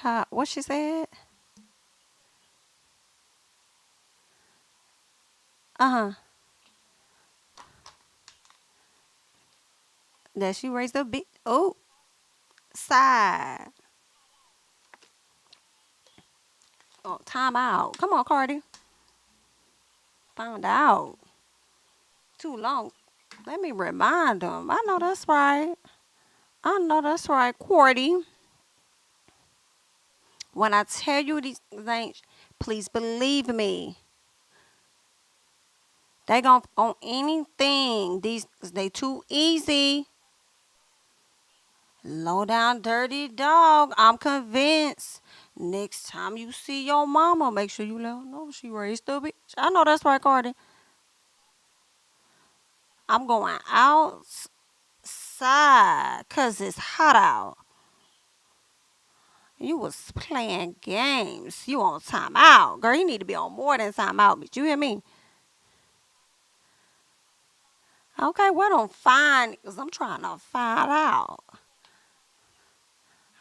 child. What she said? Uh-huh. That she raised a big oh side. Oh, time out. Come on, Cardi. Found out. Too long. Let me remind them. I know that's right. I know that's right, Cordy. When I tell you these things, please believe me. They gon' on anything. These they too easy. Low down dirty dog. I'm convinced. Next time you see your mama, make sure you let her know she raised a bitch. I know that's right, Cardi. I'm going outside cause it's hot out. You was playing games. You on timeout. Girl, you need to be on more than timeout, bitch. You hear me? Okay, well, don't find, because I'm trying to find out.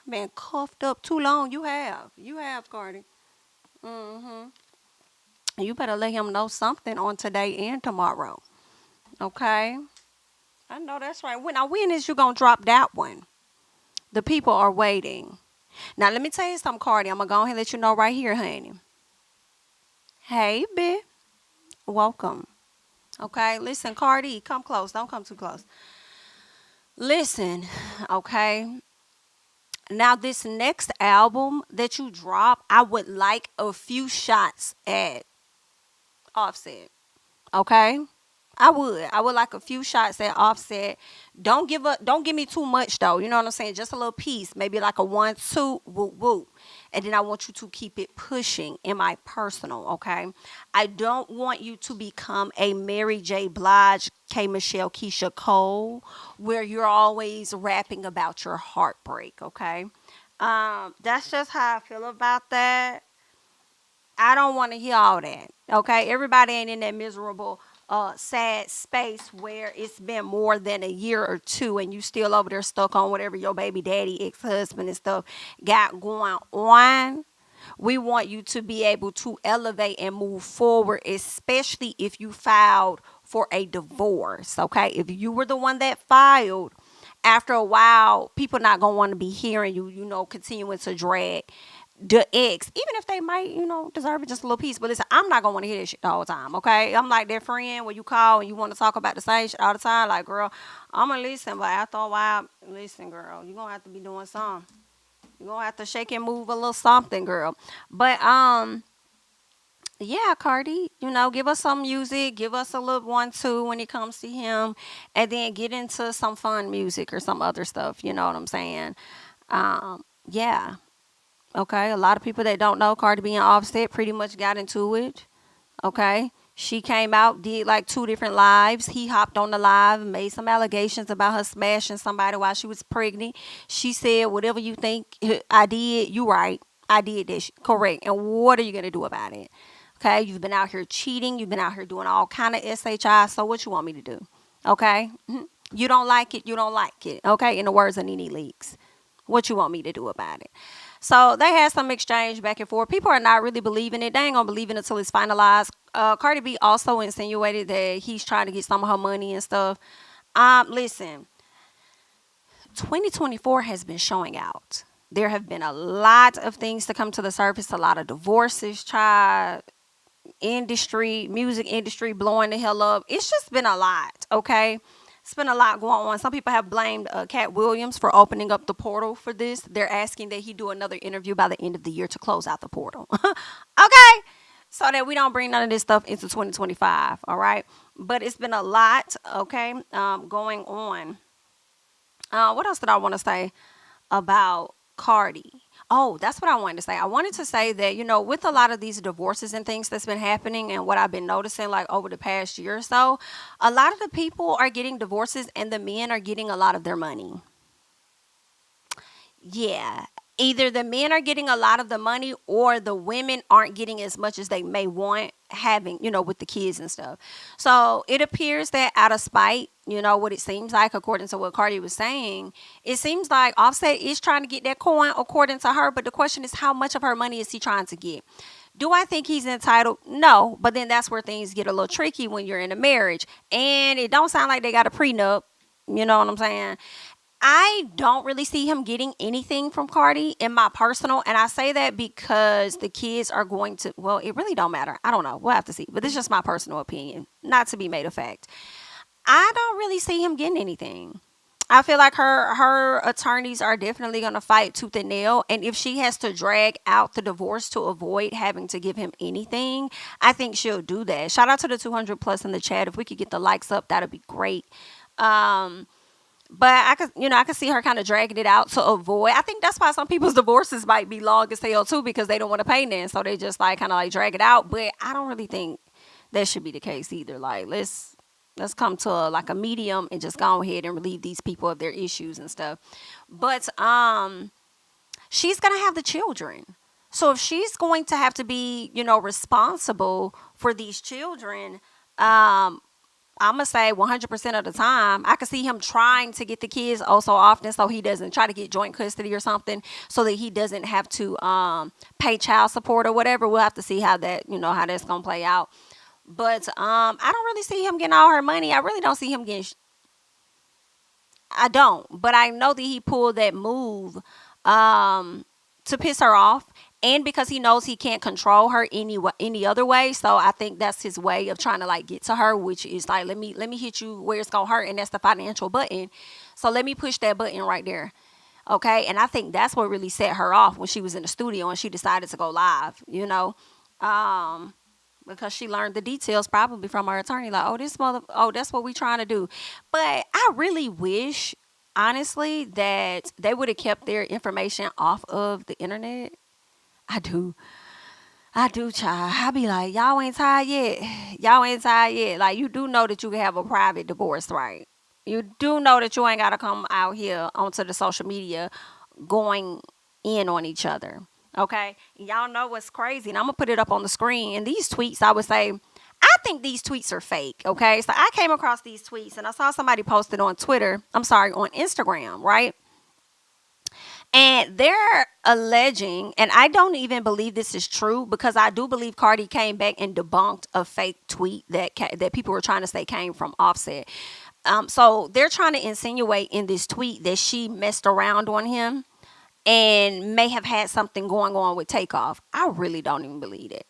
Been cuffed up too long. You have. You have, Cardi. Mm-hmm. You better let him know something on today and tomorrow. Okay? I know that's right. When is you going to drop that one? The people are waiting. Now, let me tell you something, Cardi. I'm going to go ahead and let you know right here, honey. Hey, bitch. Welcome. Okay? Listen, Cardi, come close. Don't come too close. Listen, okay? Now, this next album that you drop, I would like a few shots at Offset. Okay? I would like a few shots at Offset. Don't give me too much though. You know what I'm saying? Just a little piece. Maybe like a 1, 2, whoop whoop. And then I want you to keep it pushing in my personal, okay? I don't want you to become a Mary J. Blige, K. Michelle, Keisha Cole, where you're always rapping about your heartbreak, okay? That's just how I feel about that. I don't want to hear all that. Okay, everybody ain't in that miserable, sad space where it's been more than a year or two, and you still over there stuck on whatever your baby daddy, ex husband, and stuff got going on. We want you to be able to elevate and move forward, especially if you filed for a divorce. Okay, if you were the one that filed, after a while, people not gonna want to be hearing you. Continuing to drag the ex, even if they might, deserve it just a little piece. But listen, I'm not gonna want to hear this shit the whole time, okay? I'm like that friend where you call and you want to talk about the same shit all the time. Like, girl, I'm gonna listen, but after a while, listen, girl, you're gonna have to be doing something. You're gonna have to shake and move a little something, girl. But yeah, Cardi, give us some music, give us a little 1, 2 when it comes to him, and then get into some fun music or some other stuff. You know what I'm saying? Yeah. Okay, a lot of people that don't know Cardi B and Offset pretty much got into it. Okay, she came out, did like 2 different lives. He hopped on the live and made some allegations about her smashing somebody while she was pregnant. She said, "Whatever you think I did, you right. I did this, correct. And what are you gonna do about it? Okay, you've been out here cheating. You've been out here doing all kind of SHI. So what you want me to do? Okay, you don't like it. You don't like it. Okay, in the words of NeNe Leakes, what you want me to do about it?" So they had some exchange back and forth. People are not really believing it. They ain't gonna believe it until it's finalized. Cardi B also insinuated that he's trying to get some of her money and stuff. Listen, 2024 has been showing out. There have been a lot of things to come to the surface. A lot of divorces, child, music industry blowing the hell up. It's just been a lot. Okay. It's been a lot going on. Some people have blamed Cat Williams for opening up the portal for this. They're asking that he do another interview by the end of the year to close out the portal. Okay. So that we don't bring none of this stuff into 2025. All right. But it's been a lot. Okay. Going on. What else did I want to say about Cardi? Oh, that's what I wanted to say. I wanted to say that, with a lot of these divorces and things that's been happening and what I've been noticing like over the past year or so, a lot of the people are getting divorces and the men are getting a lot of their money. Yeah. Either the men are getting a lot of the money or the women aren't getting as much as they may want having, with the kids and stuff. So it appears that out of spite, what it seems like, according to what Cardi was saying, it seems like Offset is trying to get that coin according to her. But the question is, how much of her money is he trying to get? Do I think he's entitled? No. But then that's where things get a little tricky when you're in a marriage. And it don't sound like they got a prenup. You know what I'm saying? I don't really see him getting anything from Cardi in my personal, and I say that because the kids are going to, well, it really don't matter. I don't know. We'll have to see. But this is just my personal opinion, not to be made a fact. I don't really see him getting anything. I feel like her attorneys are definitely going to fight tooth and nail. And if she has to drag out the divorce to avoid having to give him anything, I think she'll do that. Shout out to the 200 plus in the chat. If we could get the likes up, that'd be great. But I could see her kind of dragging it out to avoid. I think that's why some people's divorces might be long as hell too, because they don't want to pay then. So they just like kind of like drag it out. But I don't really think that should be the case either. Like let's come to like a medium and just go ahead and relieve these people of their issues and stuff. But she's gonna have the children. So if she's going to have to be, responsible for these children, I'm going to say 100% of the time, I could see him trying to get the kids so often so he doesn't try to get joint custody or something so that he doesn't have to pay child support or whatever. We'll have to see how that, how that's going to play out. But I don't really see him getting all her money. I really don't see him getting... I don't. But I know that he pulled that move to piss her off. And because he knows he can't control her any other way. So I think that's his way of trying to like get to her, which is like, let me hit you where it's going to hurt. And that's the financial button. So let me push that button right there. Okay. And I think that's what really set her off when she was in the studio and she decided to go live, because she learned the details probably from her attorney. Like, that's what we trying to do. But I really wish, honestly, that they would have kept their information off of the internet. I do, child. I be like, y'all ain't tired yet. Like, you do know that you can have a private divorce, right? You do know that you ain't got to come out here onto the social media going in on each other, okay? Y'all know what's crazy, and I'm going to put it up on the screen. And these tweets, I would say, I think these tweets are fake, okay? So I came across these tweets, and I saw somebody posted on on Instagram, right? And they're alleging, and I don't even believe this is true because I do believe Cardi came back and debunked a fake tweet that people were trying to say came from Offset. So they're trying to insinuate in this tweet that she messed around on him and may have had something going on with Takeoff. I really don't even believe it.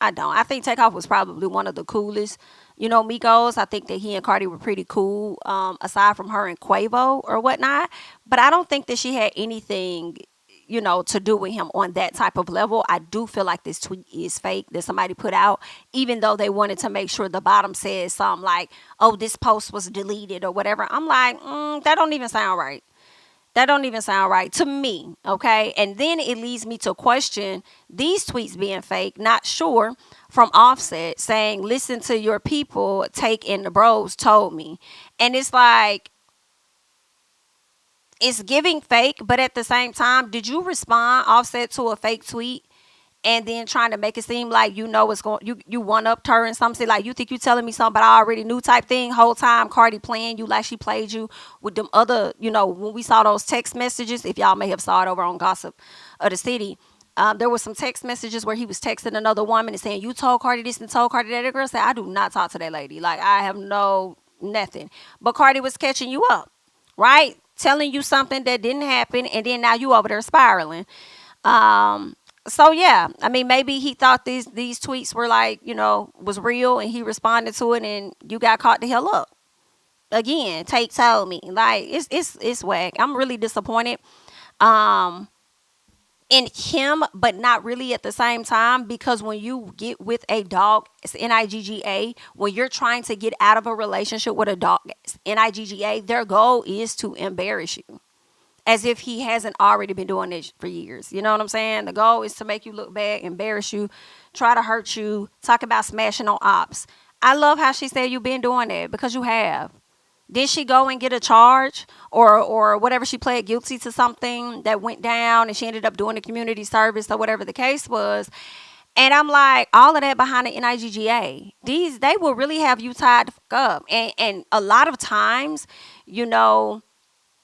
I don't. I think Takeoff was probably one of the coolest, Migos. I think that he and Cardi were pretty cool, aside from her and Quavo or whatnot. But I don't think that she had anything, to do with him on that type of level. I do feel like this tweet is fake that somebody put out, even though they wanted to make sure the bottom says something like, oh, this post was deleted or whatever. I'm like, that don't even sound right. That don't even sound right to me, okay? And then it leads me to question these tweets being fake, not sure, from Offset saying, listen to your people, Take and the bros told me. And it's like, it's giving fake, but at the same time, did you respond, Offset, to a fake tweet? And then trying to make it seem like what's going, you one-upped her and something, like, you think you telling me something but I already knew type thing. Whole time Cardi playing you like she played you with them other, when we saw those text messages, if y'all may have saw it over on Gossip of the City, there was some text messages where he was texting another woman and saying, you told Cardi this and told Cardi that. The girl said, I do not talk to that lady. Like, I have nothing. But Cardi was catching you up, right? Telling you something that didn't happen, and then now you over there spiraling. So yeah, I mean, maybe he thought these tweets were like, was real, and he responded to it, and you got caught the hell up. Again, Take told me, like, it's whack. I'm really disappointed in him, but not really at the same time, because when you get with a dog, it's NIGGA, when you're trying to get out of a relationship with a dog, NIGGA, their goal is to embarrass you. As if he hasn't already been doing this for years. You know what I'm saying? The goal is to make you look bad, embarrass you, try to hurt you, talk about smashing on ops. I love how she said you've been doing that, because you have. Did she go and get a charge or whatever? She pled guilty to something that went down and she ended up doing a community service or whatever the case was. And I'm like, all of that behind the NIGGA. They will really have you tied the fuck up. And a lot of times, you know,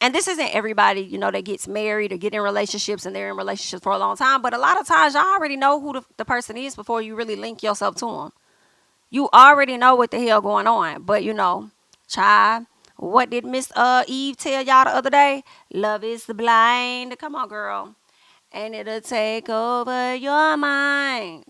and this isn't everybody, you know, that gets married or get in relationships and they're in relationships for a long time. But a lot of times, y'all already know who the person is before you really link yourself to them. You already know what the hell going on. But, you know, child, what did Miss Eve tell y'all the other day? Love is blind. Come on, girl. And it'll take over your mind.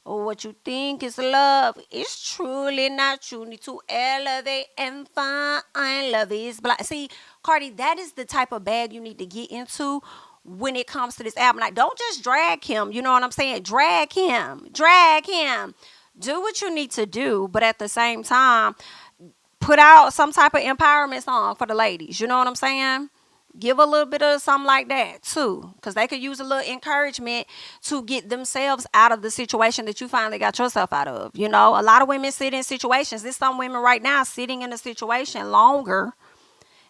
What you think is love is truly not. You need to elevate and find love is blind. See, Cardi, that is the type of bag you need to get into when it comes to this album. Like, don't just drag him. You know what I'm saying? Drag him. Drag him. Do what you need to do, but at the same time, put out some type of empowerment song for the ladies. You know what I'm saying? Give a little bit of something like that too, because they could use a little encouragement to get themselves out of the situation that you finally got yourself out of. You know, a lot of women sit in situations. There's some women right now sitting in a situation longer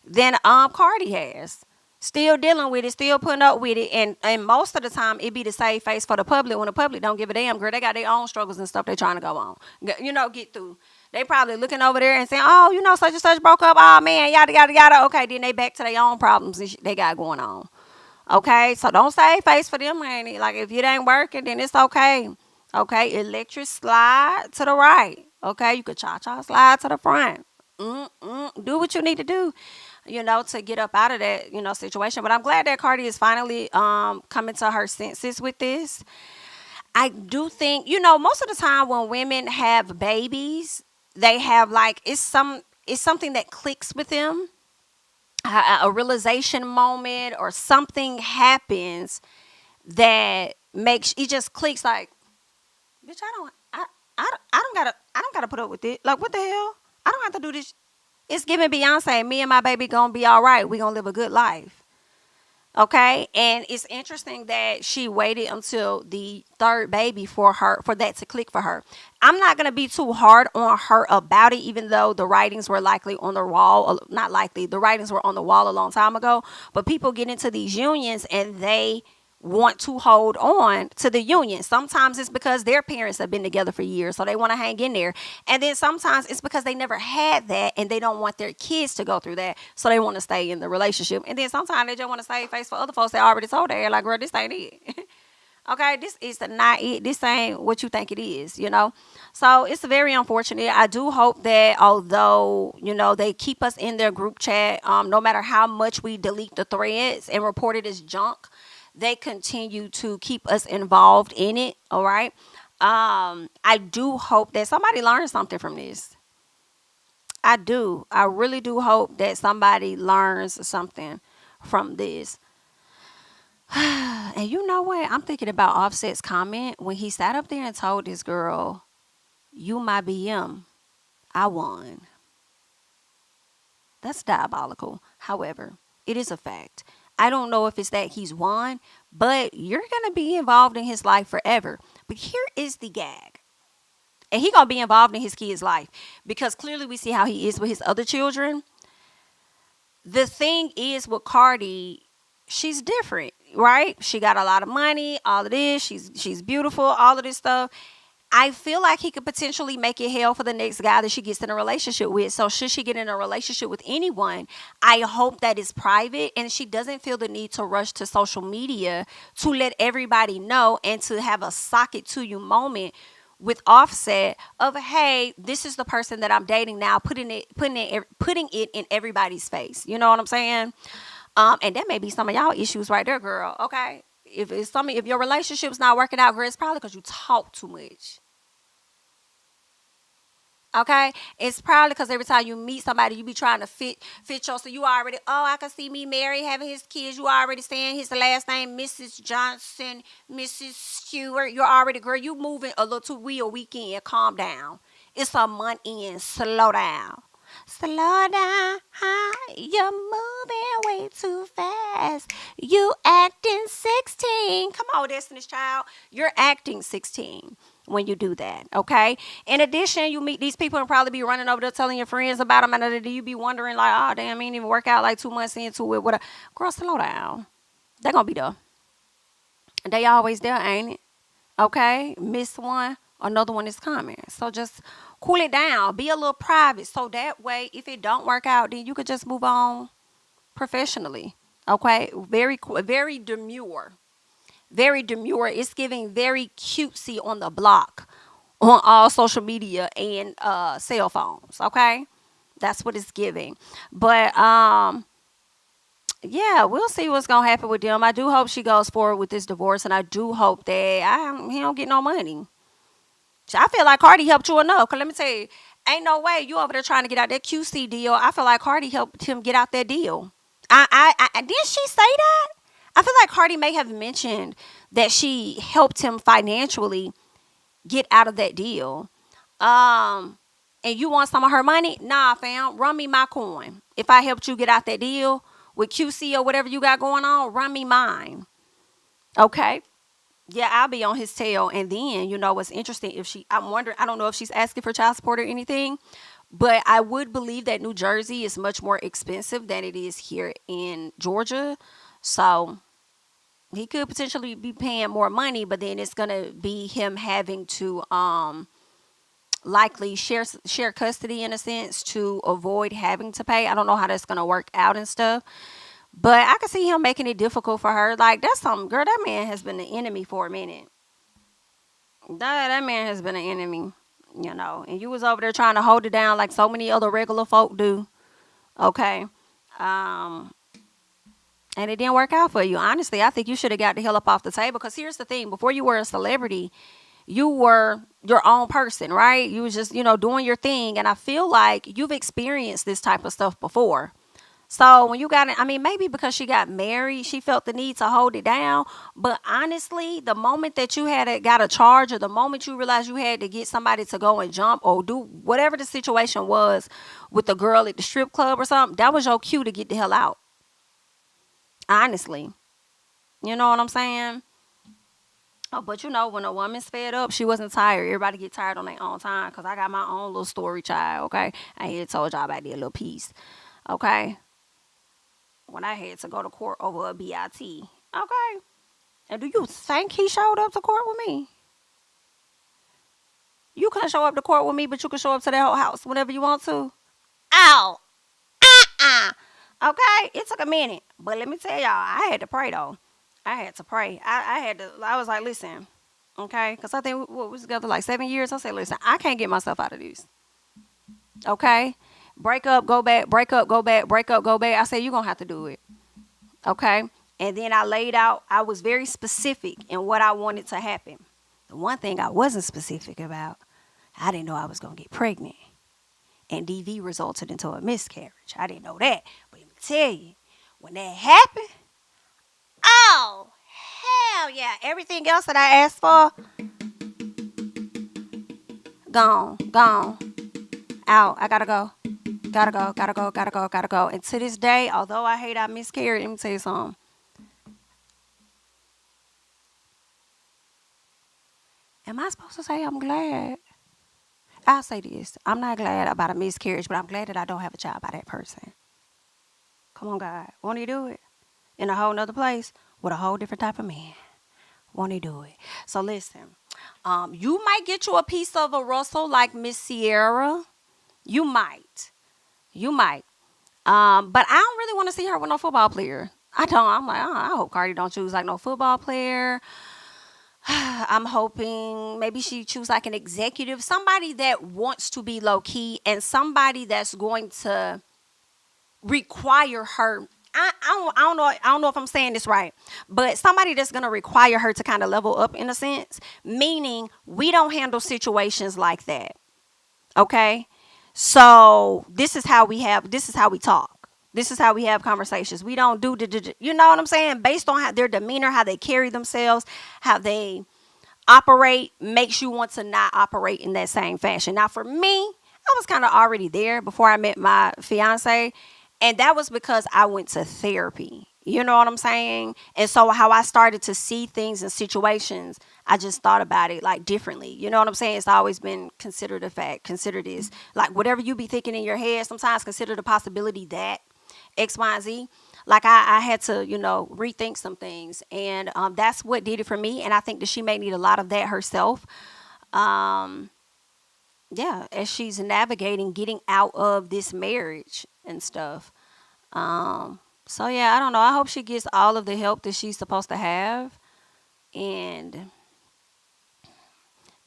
than Cardi has. Still dealing with it, still putting up with it, and most of the time it be the save face for the public when the public don't give a damn, girl. They got their own struggles and stuff they trying to go on, you know, get through. They probably looking over there and saying, oh, you know, such and such broke up. Oh, man, yada, yada, yada. Okay, then they back to their own problems and they got going on. Okay, so don't save face for them, man. Like, if it ain't working, then it's okay. Okay, electric slide to the right. Okay, you could cha-cha slide to the front. Do what you need to do, you know, to get up out of that, you know, situation. But I'm glad that Cardi is finally coming to her senses with this. I do think, you know, most of the time when women have babies, they have like it's something that clicks with them, a realization moment or something happens that makes it just clicks like, bitch, I don't gotta put up with it. Like, what the hell? I don't have to do this. It's giving Beyonce, me and my baby gonna be all right. We gonna live a good life. Okay, and it's interesting that she waited until the third baby for that to click for her. I'm not gonna be too hard on her about it, even though the writings were likely on the wall. Not likely, the writings were on the wall a long time ago. But people get into these unions and they want to hold on to the union. Sometimes it's because their parents have been together for years, so they want to hang in there. And then sometimes it's because they never had that and they don't want their kids to go through that, so they want to stay in the relationship. And then sometimes they just want to save face for other folks that already told her, like, girl, this ain't it. Okay, this is not it. This ain't what you think it is, you know? So it's very unfortunate. I do hope that although, you know, they keep us in their group chat, no matter how much we delete the threads and report it as junk, they continue to keep us involved in it. All right. I do hope that somebody learns something from this. I do. I really do hope that somebody learns something from this. And you know what? I'm thinking about Offset's comment when he sat up there and told this girl, you my BM. I won. That's diabolical. However, it is a fact. I don't know if it's that he's won, but you're going to be involved in his life forever. But here is the gag. And he going to be involved in his kid's life because clearly we see how he is with his other children. The thing is with Cardi, she's different, right? She got a lot of money, all of this. She's beautiful, all of this stuff. I feel like he could potentially make it hell for the next guy that she gets in a relationship with. So should she get in a relationship with anyone, I hope that it's private and she doesn't feel the need to rush to social media to let everybody know and to have a sock it to you moment with Offset of, hey, this is the person that I'm dating now, putting it in everybody's face. You know what I'm saying? And that may be some of y'all issues right there, girl. Okay. If your relationship's not working out, girl, it's probably because you talk too much. Okay, it's probably because every time you meet somebody, you be trying to fit your. So you already, oh, I can see me married, having his kids. You already saying his last name, Mrs. Johnson, Mrs. Stewart. You're already, girl. You moving a little too real weekend. Calm down. It's a month in. Slow down. Slow down. You're moving way too fast. You acting 16. Come on, Destiny's Child. You're acting 16. When you do that, okay? In addition, you meet these people and probably be running over there telling your friends about them, and then you be wondering like, oh, damn, it didn't even work out like 2 months into it. What? Girl, slow down. They're going to be there. They always there, ain't it? Okay, miss one, another one is coming. So just cool it down. Be a little private. So that way, if it don't work out, then you could just move on professionally. Okay, very demure. Very demure. It's giving very cutesy on the block on all social media and cell phones. Okay, that's what it's giving. But yeah, we'll see what's gonna happen with them. I do hope she goes forward with this divorce, and I do hope that he don't get no money. I feel like Cardi helped you enough. Cause let me tell you, ain't no way you over there trying to get out that QC deal. I feel like Cardi helped him get out that deal. Did she say that? I feel like Cardi may have mentioned that she helped him financially get out of that deal. Um, and you want some of her money? Nah, fam, run me my coin. If I helped you get out that deal with QC or whatever you got going on, run me mine. Okay. Yeah, I'll be on his tail. And then, what's interesting, I'm wondering, I don't know if she's asking for child support or anything, but I would believe that New Jersey is much more expensive than it is here in Georgia. So he could potentially be paying more money, but then it's going to be him having to likely share custody in a sense to avoid having to pay. I don't know how that's going to work out and stuff. But I could see him making it difficult for her. Like, that's something, girl, that man has been an enemy for a minute. That man has been an enemy, and you was over there trying to hold it down like so many other regular folk do. Okay. Um, and it didn't work out for you. Honestly, I think you should have got the hell up off the table. Because here's the thing. Before you were a celebrity, you were your own person, right? You was just, doing your thing. And I feel like you've experienced this type of stuff before. So when you got it, I mean, maybe because she got married, she felt the need to hold it down. But honestly, the moment that you got a charge, or the moment you realized you had to get somebody to go and jump or do whatever the situation was with the girl at the strip club or something, that was your cue to get the hell out. Honestly. You know what I'm saying? Oh, but when a woman's fed up, she wasn't tired. Everybody get tired on their own time, because I got my own little story, child, okay? I had told y'all about that little piece, okay? When I had to go to court over a BIT. Okay. And do you think he showed up to court with me? You couldn't show up to court with me, but you can show up to that whole house whenever you want to. Ow. Okay. It took a minute. But let me tell y'all, I had to pray though. I had to pray. I was like, listen, okay? Because I think we was together like 7 years. I said, listen, I can't get myself out of this. Okay? Break up, go back, break up, go back, break up, go back. I said, you're going to have to do it. Okay? And then I was very specific in what I wanted to happen. The one thing I wasn't specific about, I didn't know I was going to get pregnant. And DV resulted into a miscarriage. I didn't know that. But let me tell you, when that happened, oh, hell yeah. Everything else that I asked for, gone. Out. I gotta go. Gotta go. And to this day, although I hate I miscarried, let me tell you something. Am I supposed to say I'm glad? I'll say this. I'm not glad about a miscarriage, but I'm glad that I don't have a child by that person. Come on, God. Won't he do it? In a whole nother place with a whole different type of man. Won't he do it? So listen. You might get you a piece of a Russell like Miss Sierra. You might. But I don't really want to see her with no football player. I don't. I'm like, I hope Cardi don't choose like no football player. I'm hoping maybe she choose like an executive, somebody that wants to be low key, and somebody that's going to require her. I don't know if I'm saying this right, but somebody that's going to require her to kind of level up in a sense, meaning we don't handle situations like that. Okay? So this is how we talk. This is how we have conversations. We don't do you know what I'm saying? Based on how their demeanor, how they carry themselves, how they operate, makes you want to not operate in that same fashion. Now for me, I was kind of already there before I met my fiance. And that was because I went to therapy. You know what I'm saying? And so how I started to see things and situations, I just thought about it like differently. You know what I'm saying? It's always been considered a fact. Consider this. Like whatever you be thinking in your head, sometimes consider the possibility that X, Y, and Z. Like I had to, rethink some things, and that's what did it for me. And I think that she may need a lot of that herself. Um, yeah, as she's navigating getting out of this marriage and stuff. So yeah, I don't know. I hope she gets all of the help that she's supposed to have, and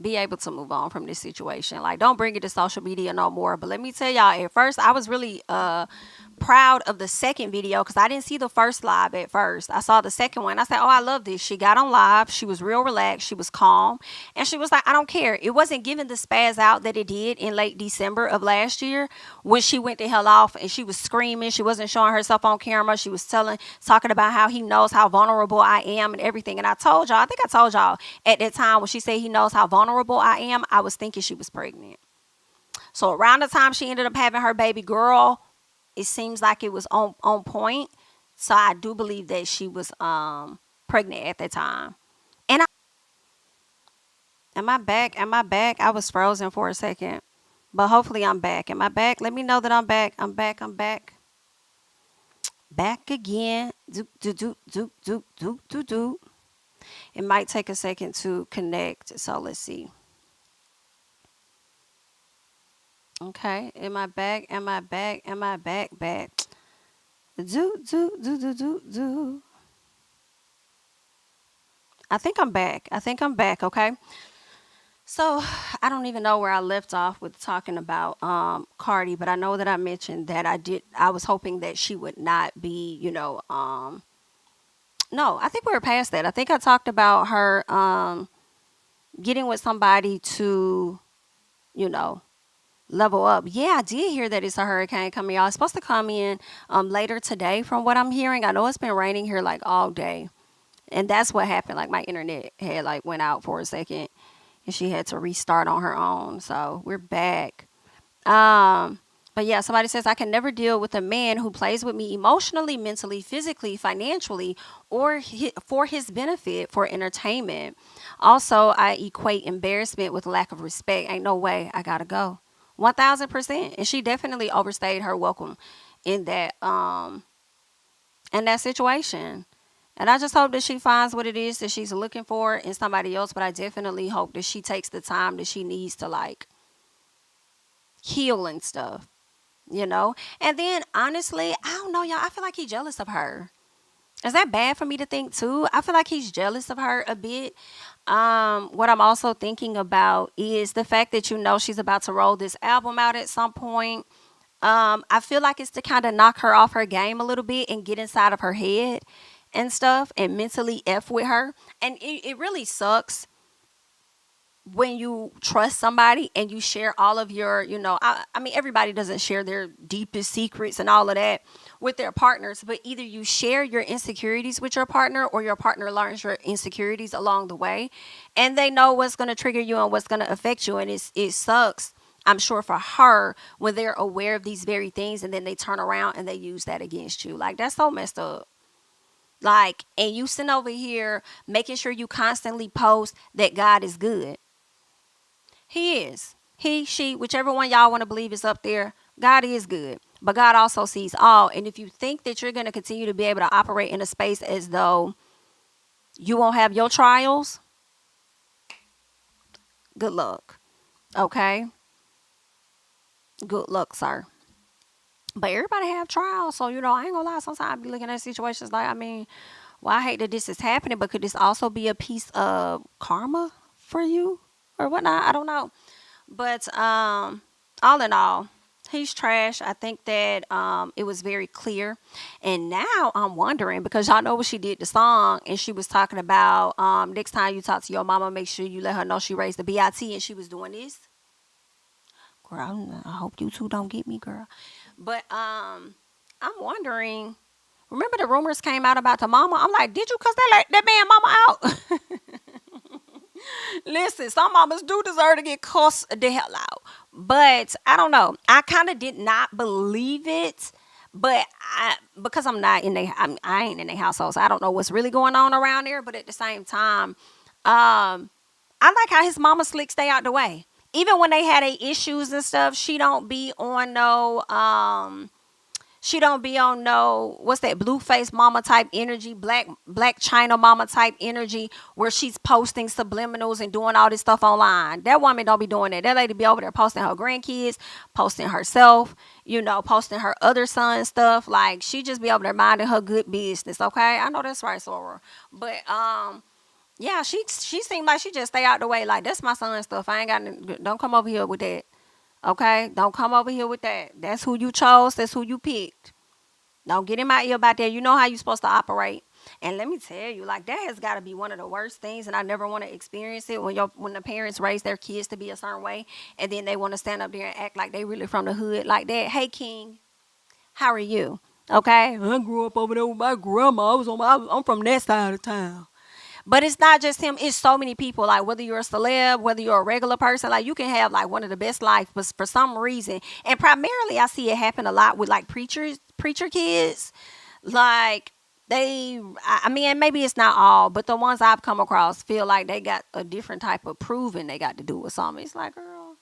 be able to move on from this situation. Like, don't bring it to social media no more. But let me tell y'all, at first I was really proud of the second video, because I didn't see the first live at first. I saw the second one. I said, oh, I love this. She got on live. She was real relaxed. She was calm. And she was like, I don't care. It wasn't giving the spaz out that it did in late December of last year when she went the hell off and she was screaming. She wasn't showing herself on camera. She was talking about how he knows how vulnerable I am and everything. And I think I told y'all at that time when she said he knows how vulnerable I am, I was thinking she was pregnant. So around the time she ended up having her baby girl, it seems like it was on point. So I do believe that she was pregnant at that time. And am I back? Am I back? I was frozen for a second. But hopefully I'm back. Am I back? Let me know that I'm back. I'm back. I'm back. Back again. Do do do do do do do do. It might take a second to connect. So let's see. Okay. Am I back? Am I back? Am I back? Back. Do do do do do do. I think I'm back. I think I'm back. Okay. So I don't even know where I left off with talking about Cardi, but I know that I mentioned that I was hoping that she would not be, no, I think we were past that. I think I talked about her getting with somebody to, you know, level up. Yeah, I did hear that it's a hurricane coming, y'all. It's supposed to come in later today from what I'm hearing. I know it's been raining here like all day. And that's what happened. Like my internet had like went out for a second and she had to restart on her own. So we're back. But yeah, somebody says I can never deal with a man who plays with me emotionally, mentally, physically, financially, or for his benefit, for entertainment. Also, I equate embarrassment with lack of respect. Ain't no way. I gotta go. 1000%. And she definitely overstayed her welcome in that situation. And I just hope that she finds what it is that she's looking for in somebody else. But I definitely hope that she takes the time that she needs to like heal and stuff, you know? And then honestly, I don't know, y'all. I feel like he's jealous of her. Is that bad for me to think too? I feel like he's jealous of her a bit. What I'm also thinking about is the fact that she's about to roll this album out at some point. I feel like it's to kind of knock her off her game a little bit and get inside of her head and stuff and mentally F with her. And it really sucks when you trust somebody and you share all of your, I mean, everybody doesn't share their deepest secrets and all of that with their partners, but either you share your insecurities with your partner or your partner learns your insecurities along the way and they know what's going to trigger you and what's going to affect you. And it sucks, I'm sure, for her when they're aware of these very things and then they turn around and they use that against you. Like, that's so messed up. Like, and you sitting over here making sure you constantly post that God is good. He is. He, she, whichever one y'all want to believe is up there, God is good. But God also sees all. And if you think that you're going to continue to be able to operate in a space as though you won't have your trials, good luck. Okay? Good luck, sir. But everybody have trials. So, I ain't going to lie. Sometimes I be looking at situations like, well, I hate that this is happening, but could this also be a piece of karma for you or whatnot? I don't know. But all in all, he's trash. I think that it was very clear. And now I'm wondering, because y'all know when she did the song and she was talking about next time you talk to your mama, make sure you let her know she raised the BIT and she was doing this. Girl, I hope you two don't get me, girl. But I'm wondering, remember the rumors came out about the mama? I'm like, did you cuss that man mama out? Listen, some mamas do deserve to get cussed the hell out. But I don't know. I kind of did not believe it. But because I'm not in I ain't in their household, so I don't know what's really going on around there. But at the same time, I like how his mama slick stay out the way. Even when they had issues and stuff, she don't be on no She don't be on no, what's that, blue face mama type energy, black China mama type energy, where she's posting subliminals and doing all this stuff online. That woman don't be doing that. That lady be over there posting her grandkids, posting herself, posting her other son stuff. Like, she just be over there minding her good business. Okay, I know that's right, Sora. But yeah, she seemed like she just stay out the way. Like, that's my son stuff. I ain't got. Don't come over here with that. Okay, don't come over here with that. That's who you chose. That's who you picked. Don't get in my ear about that. You know how you supposed to operate. And let me tell you, like, that has got to be one of the worst things, and I never want to experience it when the parents raise their kids to be a certain way, and then they want to stand up there and act like they really from the hood like that. Hey, King, how are you? Okay, I grew up over there with my grandma. I'm from that side of town. But it's not just him. It's so many people. Like, whether you're a celeb, whether you're a regular person, like, you can have like one of the best lives, but for some reason, and primarily I see it happen a lot with like preacher kids. Like, I mean, and maybe it's not all, but the ones I've come across feel like they got a different type of proving they got to do with something. It's like, girl,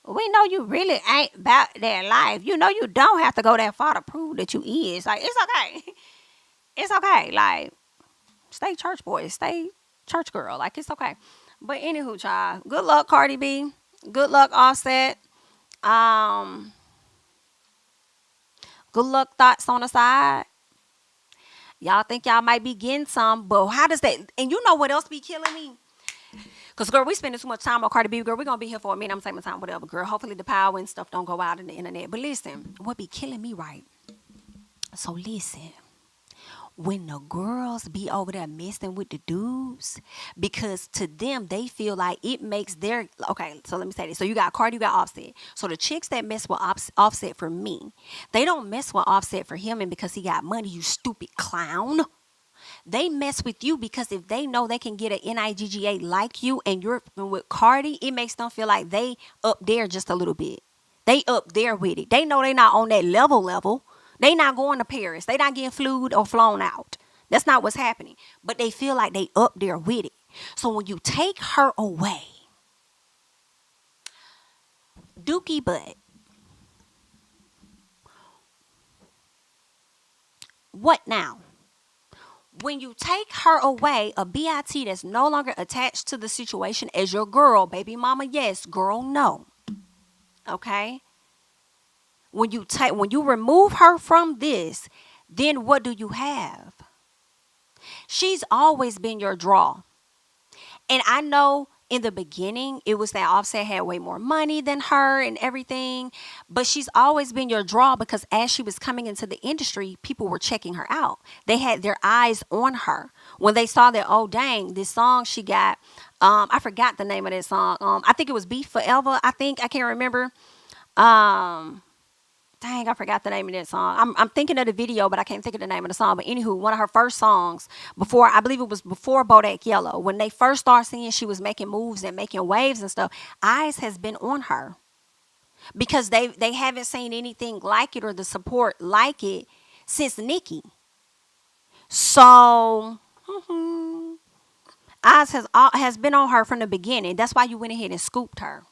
we know you really ain't about that life. You know you don't have to go that far to prove that you is. Like, it's okay. It's okay. Like, stay church boy, stay church girl. Like, it's okay. But anywho, child, good luck, Cardi B. Good luck, Offset. Good luck, Thoughts on the Side. Y'all think y'all might be getting some, but how does that? And you know what else be killing me? Because, girl, we spending too much time on Cardi B. Girl, we're going to be here for a minute. I'm taking my time, whatever, girl. Hopefully the power and stuff don't go out in the internet. But listen, what be killing me, right? So listen. When the girls be over there messing with the dudes, because to them they feel like it makes their, okay, so let me say this. So you got Cardi, you got Offset. So the chicks that mess with Offset for me, they don't mess with Offset for him and because he got money, you stupid clown. They mess with you because if they know they can get an NIGGA like you and you're with Cardi, it makes them feel like they up there just a little bit. They up there with it. They know they not on that level. They not going to Paris. They not getting flued or flown out. That's not what's happening. But they feel like they up there with it. So when you take her away, Dookie butt, what now? When you take her away, a BIT that's no longer attached to the situation as your girl, baby mama, yes, girl, no. Okay? When you remove her from this, then what do you have? She's always been your draw. And I know in the beginning, it was that Offset had way more money than her and everything. But she's always been your draw because as she was coming into the industry, people were checking her out. They had their eyes on her. When they saw that, oh, dang, this song she got, I forgot the name of that song. I think it was Beef Forever. I can't remember. Dang, I forgot the name of that song. I'm thinking of the video, but I can't think of the name of the song. But anywho, one of her first songs I believe it was before Bodak Yellow, when they first started seeing she was making moves and making waves and stuff, eyes has been on her. Because they haven't seen anything like it or the support like it since Nicki. So, eyes has been on her from the beginning. That's why you went ahead and scooped her.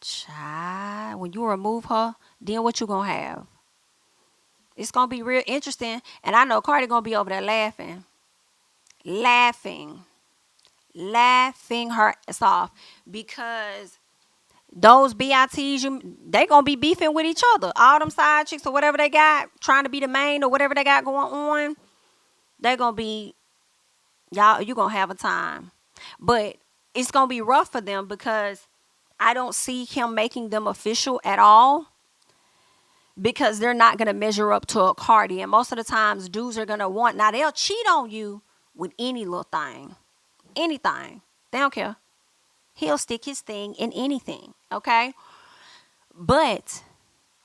Child, when you remove her, then what you gonna have? It's gonna be real interesting, and I know Cardi gonna be over there laughing her ass off because those BITs, they gonna be beefing with each other. All them side chicks or whatever they got, trying to be the main or whatever they got going on, they gonna be, y'all, you gonna have a time. But it's gonna be rough for them because I don't see him making them official at all because they're not going to measure up to a Cardi. And most of the times, dudes are going to now they'll cheat on you with any little thing. Anything. They don't care. He'll stick his thing in anything. Okay? But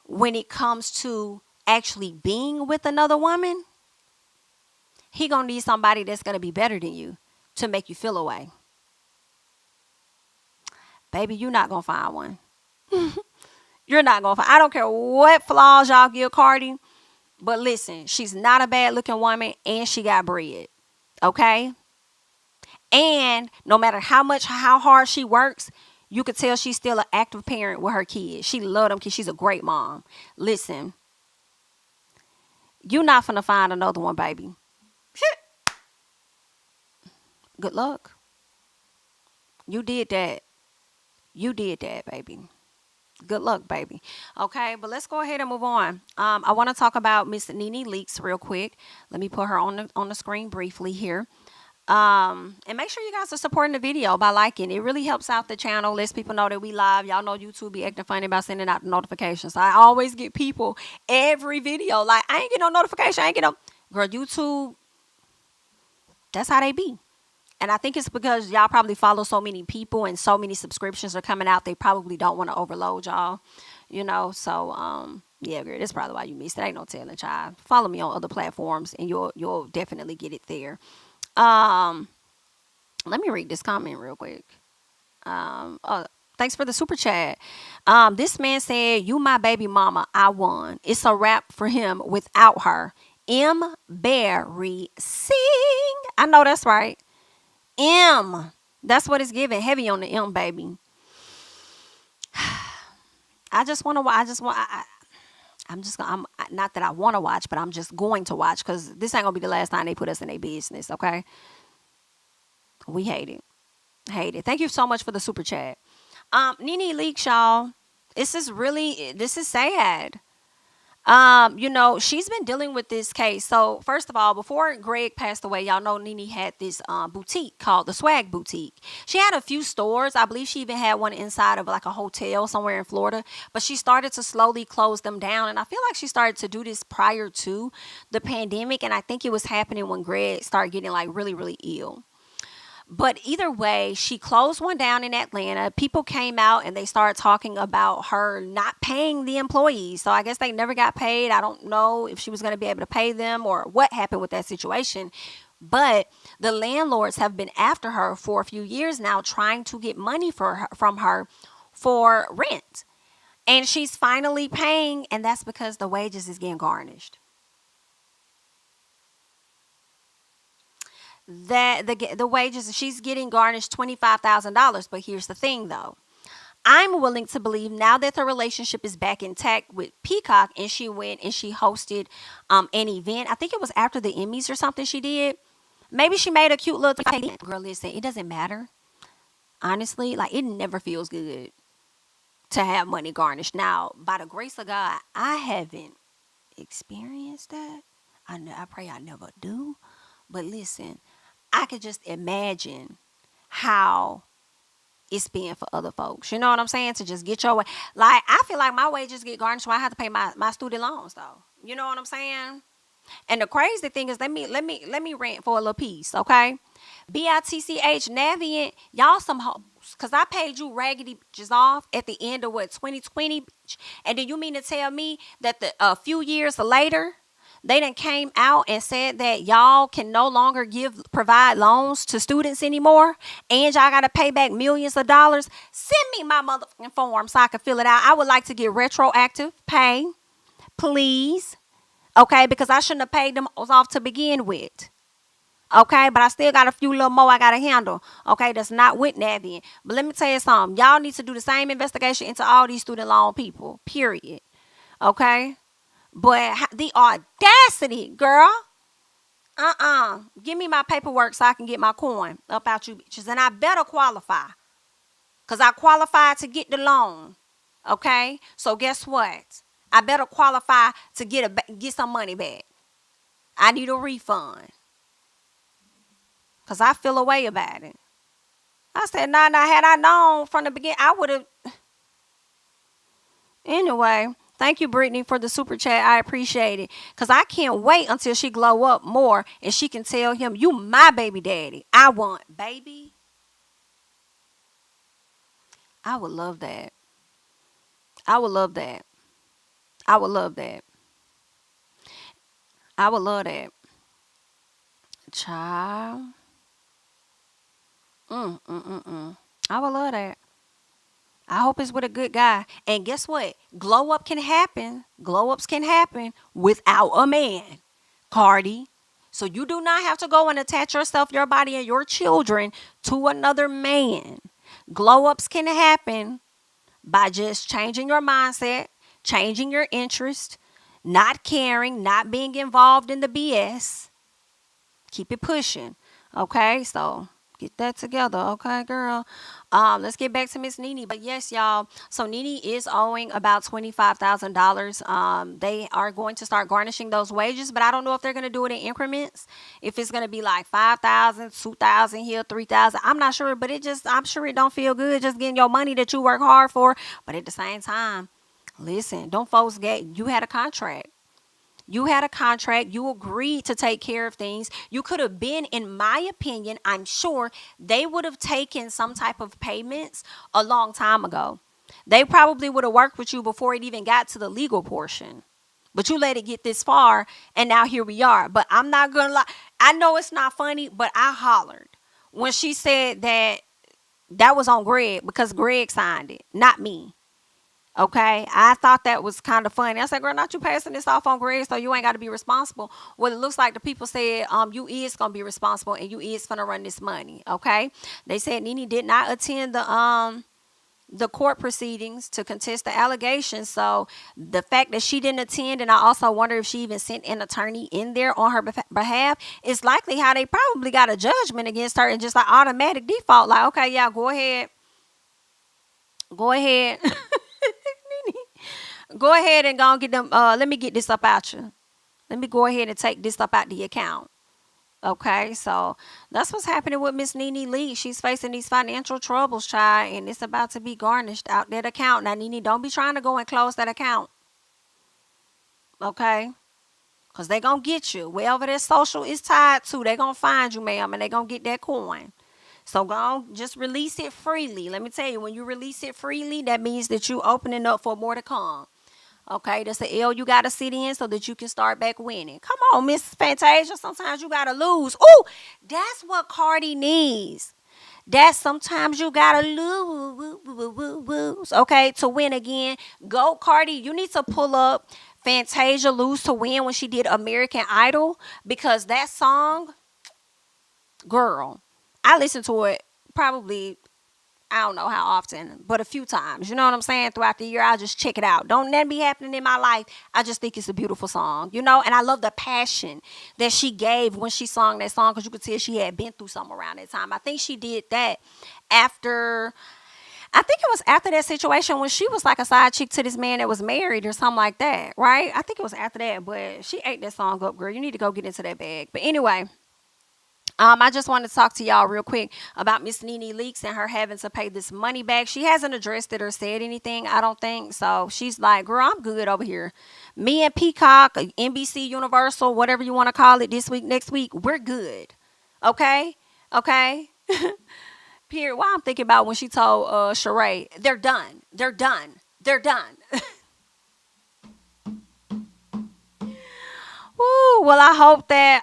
when it comes to actually being with another woman, he going to need somebody that's going to be better than you to make you feel away. Baby, you're not going to find one. You're not going to find. I don't care what flaws y'all give Cardi. But listen, she's not a bad looking woman and she got bread. Okay? And no matter how hard she works, You could tell she's still an active parent with her kids. She love them kids. She's a great mom. Listen, you're not finna find another one, baby. Good luck. You did that. You did that, baby. Good luck, baby. Okay, but let's go ahead and move on. I want to talk about Miss NeNe Leakes real quick. Let me put her on the screen briefly here. And make sure you guys are supporting the video by liking. It really helps out the channel, lets people know that we live. Y'all know YouTube be acting funny about sending out the notifications. I always get people every video like, I ain't get no notification. I ain't get no. Girl, YouTube, that's how they be. And I think it's because y'all probably follow so many people and so many subscriptions are coming out. They probably don't want to overload y'all, you know. So, yeah, girl, that's probably why you missed it. Ain't no telling, child. Follow me on other platforms and you'll definitely get it there. Let me read this comment real quick. Thanks for the super chat. This man said, "You my baby mama, I won. It's a wrap for him without her." M. Barry sing. I know that's right. M. That's what it's giving. Heavy on the M, baby. I'm just gonna, not that I want to watch, but I'm just going to watch because this ain't gonna be the last time they put us in their business, okay? We hate it. Hate it. Thank you so much for the super chat. NeNe Leakes, y'all. This is sad. You know, she's been dealing with this case. So first of all, before Greg passed away, y'all know NeNe had this boutique called the Swag Boutique. She had a few stores. I believe she even had one inside of like a hotel somewhere in Florida, but she started to slowly close them down. And I feel like she started to do this prior to the pandemic. And I think it was happening when Greg started getting like really, really ill. But either way, she closed one down in Atlanta. People came out and they started talking about her not paying the employees. So I guess they never got paid. I don't know if she was going to be able to pay them or what happened with that situation. But the landlords have been after her for a few years now, trying to get money from her for rent. And she's finally paying, and that's because the wages is getting garnished. That the wages, she's getting garnished $25,000. But here's the thing though, I'm willing to believe now that the relationship is back intact with Peacock, and she went and she hosted an event. I think it was after the Emmys or something she did. Maybe she made a cute little thing. Girl, listen, it doesn't matter. Honestly, like, it never feels good to have money garnished. Now, by the grace of God, I haven't experienced that. I pray I never do. But listen, I could just imagine how it's been for other folks. You know what I'm saying? To just get your way. Like, I feel like my wages get garnished when I have to pay my student loans though. You know what I'm saying? And the crazy thing is, let me rant for a little piece, okay? BITCH Navient, y'all some hoes. Cause I paid you raggedy bitches off at the end of 2020, bitch. And then you mean to tell me that a few years later, they done came out and said that y'all can no longer provide loans to students anymore, and y'all got to pay back millions of dollars? Send me my motherfucking form so I can fill it out. I would like to get retroactive pay, please. Okay, because I shouldn't have paid them off to begin with. Okay, but I still got a few little more I got to handle. Okay, that's not with Navient. But let me tell you something. Y'all need to do the same investigation into all these student loan people, period. Okay? But the audacity, girl. Give me my paperwork so I can get my coin up out you bitches. And I better qualify. Because I qualified to get the loan. Okay? So guess what? I better qualify to get some money back. I need a refund. Because I feel a way about it. I said, nah, had I known from the beginning, I would have. Anyway. Thank you, Brittany, for the super chat. I appreciate it. Because I can't wait until she glow up more and she can tell him, you my baby daddy. I want, baby. I would love that. I would love that. I would love that. I would love that. Child. I would love that. I hope it's with a good guy. And guess what? Glow up can happen. Glow ups can happen without a man, Cardi. So you do not have to go and attach yourself, your body, and your children to another man. Glow ups can happen by just changing your mindset, changing your interest, not caring, not being involved in the BS. Keep it pushing. Okay, so get that together, okay, girl. Let's get back to Miss NeNe. But yes, y'all. So NeNe is owing about $25,000. They are going to start garnishing those wages, but I don't know if they're gonna do it in increments. If it's gonna be like 5,000, 2,000 here, 3,000. I'm not sure, but I'm sure it don't feel good just getting your money that you work hard for. But at the same time, listen, don't folks get you had a contract. You had a contract. You agreed to take care of things. You could have been, in my opinion, I'm sure they would have taken some type of payments a long time ago. They probably would have worked with you before it even got to the legal portion. But you let it get this far, and now here we are. But I'm not going to lie. I know it's not funny, but I hollered when she said that was on Greg because Greg signed it, not me. Okay, I thought that was kind of funny. I said, "Girl, not you passing this off on Greg, so you ain't got to be responsible." Well, it looks like the people said, you is gonna be responsible and you is gonna run this money." Okay, they said NeNe did not attend the court proceedings to contest the allegations. So the fact that she didn't attend, and I also wonder if she even sent an attorney in there on her behalf, is likely how they probably got a judgment against her and just like automatic default, like, okay, yeah, go ahead. Go ahead and go and get them. Let me get this up out you. Let me go ahead and take this up out the account. Okay, so that's what's happening with Miss NeNe Leakes. She's facing these financial troubles, child, and it's about to be garnished out that account. Now, NeNe, don't be trying to go and close that account. Okay, because they gonna get you. Wherever that social is tied to, they gonna find you, ma'am, and they gonna get that coin. So go on, just release it freely. Let me tell you, when you release it freely, that means that you opening up for more to come. Okay, that's the L you gotta sit in so that you can start back winning. Come on, Miss Fantasia. Sometimes you gotta lose. Ooh, that's what Cardi needs. That sometimes you gotta lose, okay, to win again. Go, Cardi. You need to pull up Fantasia Lose to Win when she did American Idol, because that song, girl, I listened to it probably, I don't know how often, but a few times. You know what I'm saying? Throughout the year, I'll just check it out. Don't that be happening in my life. I just think it's a beautiful song, and I love the passion that she gave when she sung that song, because you could tell she had been through something around that time. I think she did that after, I think it was after that situation when she was like a side chick to this man that was married or something like that, right? I think it was after that, but she ate that song up, girl. You need to go get into that bag. But anyway, I just want to talk to y'all real quick about Miss NeNe Leakes and her having to pay this money back. She hasn't addressed it or said anything, I don't think. So she's like, girl, I'm good over here. Me and Peacock, NBC, Universal, whatever you want to call it, this week, next week, we're good. Okay? Okay? Period. Why I'm thinking about when she told Sheree, they're done. They're done. They're done. Ooh, well, I hope that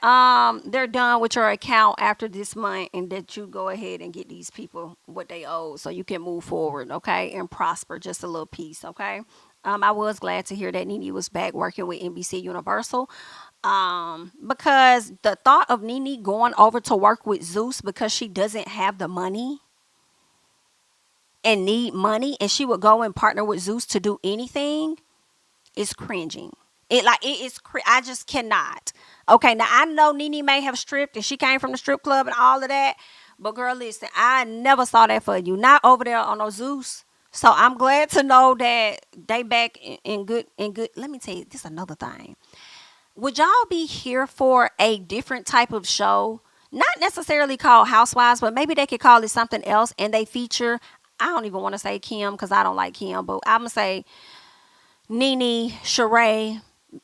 they're done with your account after this month, and that you go ahead and get these people what they owe so you can move forward, okay, and prosper just a little piece, okay. I was glad to hear that NeNe was back working with NBC Universal, because the thought of NeNe going over to work with Zeus because she doesn't have the money and need money, and she would go and partner with Zeus to do anything, is cringing. It is. I just cannot. Okay, now I know NeNe may have stripped and she came from the strip club and all of that, but girl, listen, I never saw that for you. Not over there on no Zeus. So I'm glad to know that they back in good. Let me tell you, this is another thing. Would y'all be here for a different type of show? Not necessarily called Housewives, but maybe they could call it something else, and they feature, I don't even want to say Kim because I don't like Kim, but I'm gonna say NeNe, Sheree.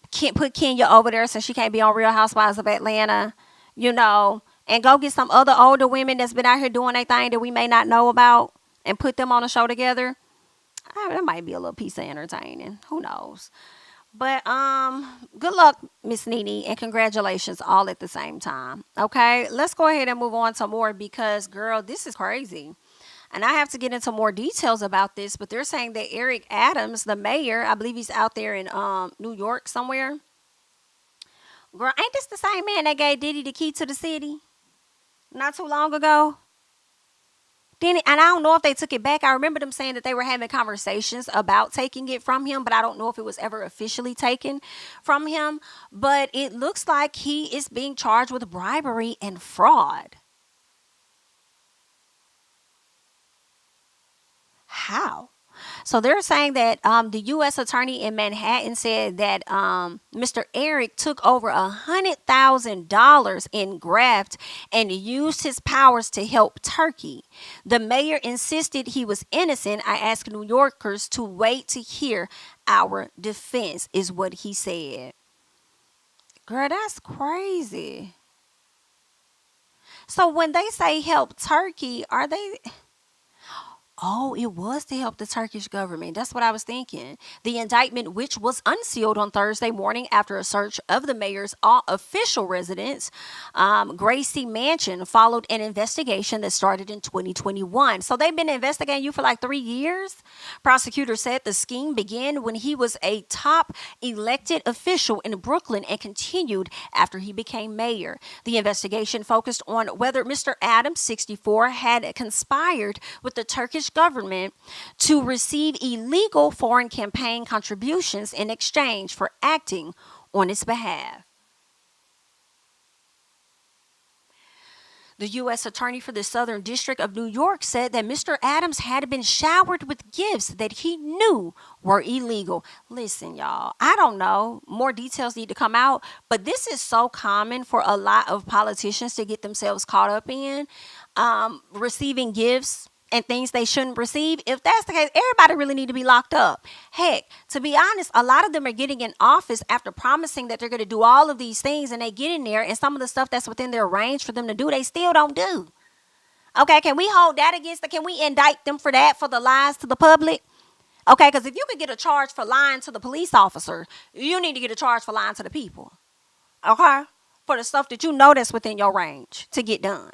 Can't put Kenya over there since she can't be on Real Housewives of Atlanta, and go get some other older women that's been out here doing their thing that we may not know about, and put them on a show together. That might be a little piece of entertaining. Who knows? But good luck, Miss NeNe, and congratulations all at the same time. Okay, let's go ahead and move on to more, because girl, this is crazy. And I have to get into more details about this, but they're saying that Eric Adams, the mayor, I believe he's out there in New York somewhere. Girl, ain't this the same man that gave Diddy the key to the city not too long ago? Then, and I don't know if they took it back. I remember them saying that they were having conversations about taking it from him, but I don't know if it was ever officially taken from him. But it looks like he is being charged with bribery and fraud. How? So they're saying that the U.S. attorney in Manhattan said that Mr. Eric took over $100,000 in graft and used his powers to help Turkey. The mayor insisted he was innocent. I asked New Yorkers to wait to hear our defense, is what he said. Girl, that's crazy. So when they say help Turkey, are they? Oh, it was to help the Turkish government. That's what I was thinking. The indictment, which was unsealed on Thursday morning after a search of the mayor's official residence, Gracie Mansion, followed an investigation that started in 2021. So they've been investigating you for like 3 years. Prosecutors said the scheme began when he was a top elected official in Brooklyn and continued after he became mayor. The investigation focused on whether Mr. Adams, 64, had conspired with the Turkish government to receive illegal foreign campaign contributions in exchange for acting on its behalf. The U.S. Attorney for the Southern District of New York said that Mr. Adams had been showered with gifts that he knew were illegal. Listen, y'all, I don't know. More details need to come out, but this is so common for a lot of politicians to get themselves caught up in, receiving gifts and things they shouldn't receive. If that's the case, everybody really need to be locked up. Heck, to be honest, a lot of them are getting in office after promising that they're going to do all of these things, and they get in there and some of the stuff that's within their range for them to do, they still don't do. Okay, can we hold that against them? Can we indict them for that, for the lies to the public? Okay, because if you could get a charge for lying to the police officer, you need to get a charge for lying to the people. Okay? For the stuff that you know that's within your range to get done.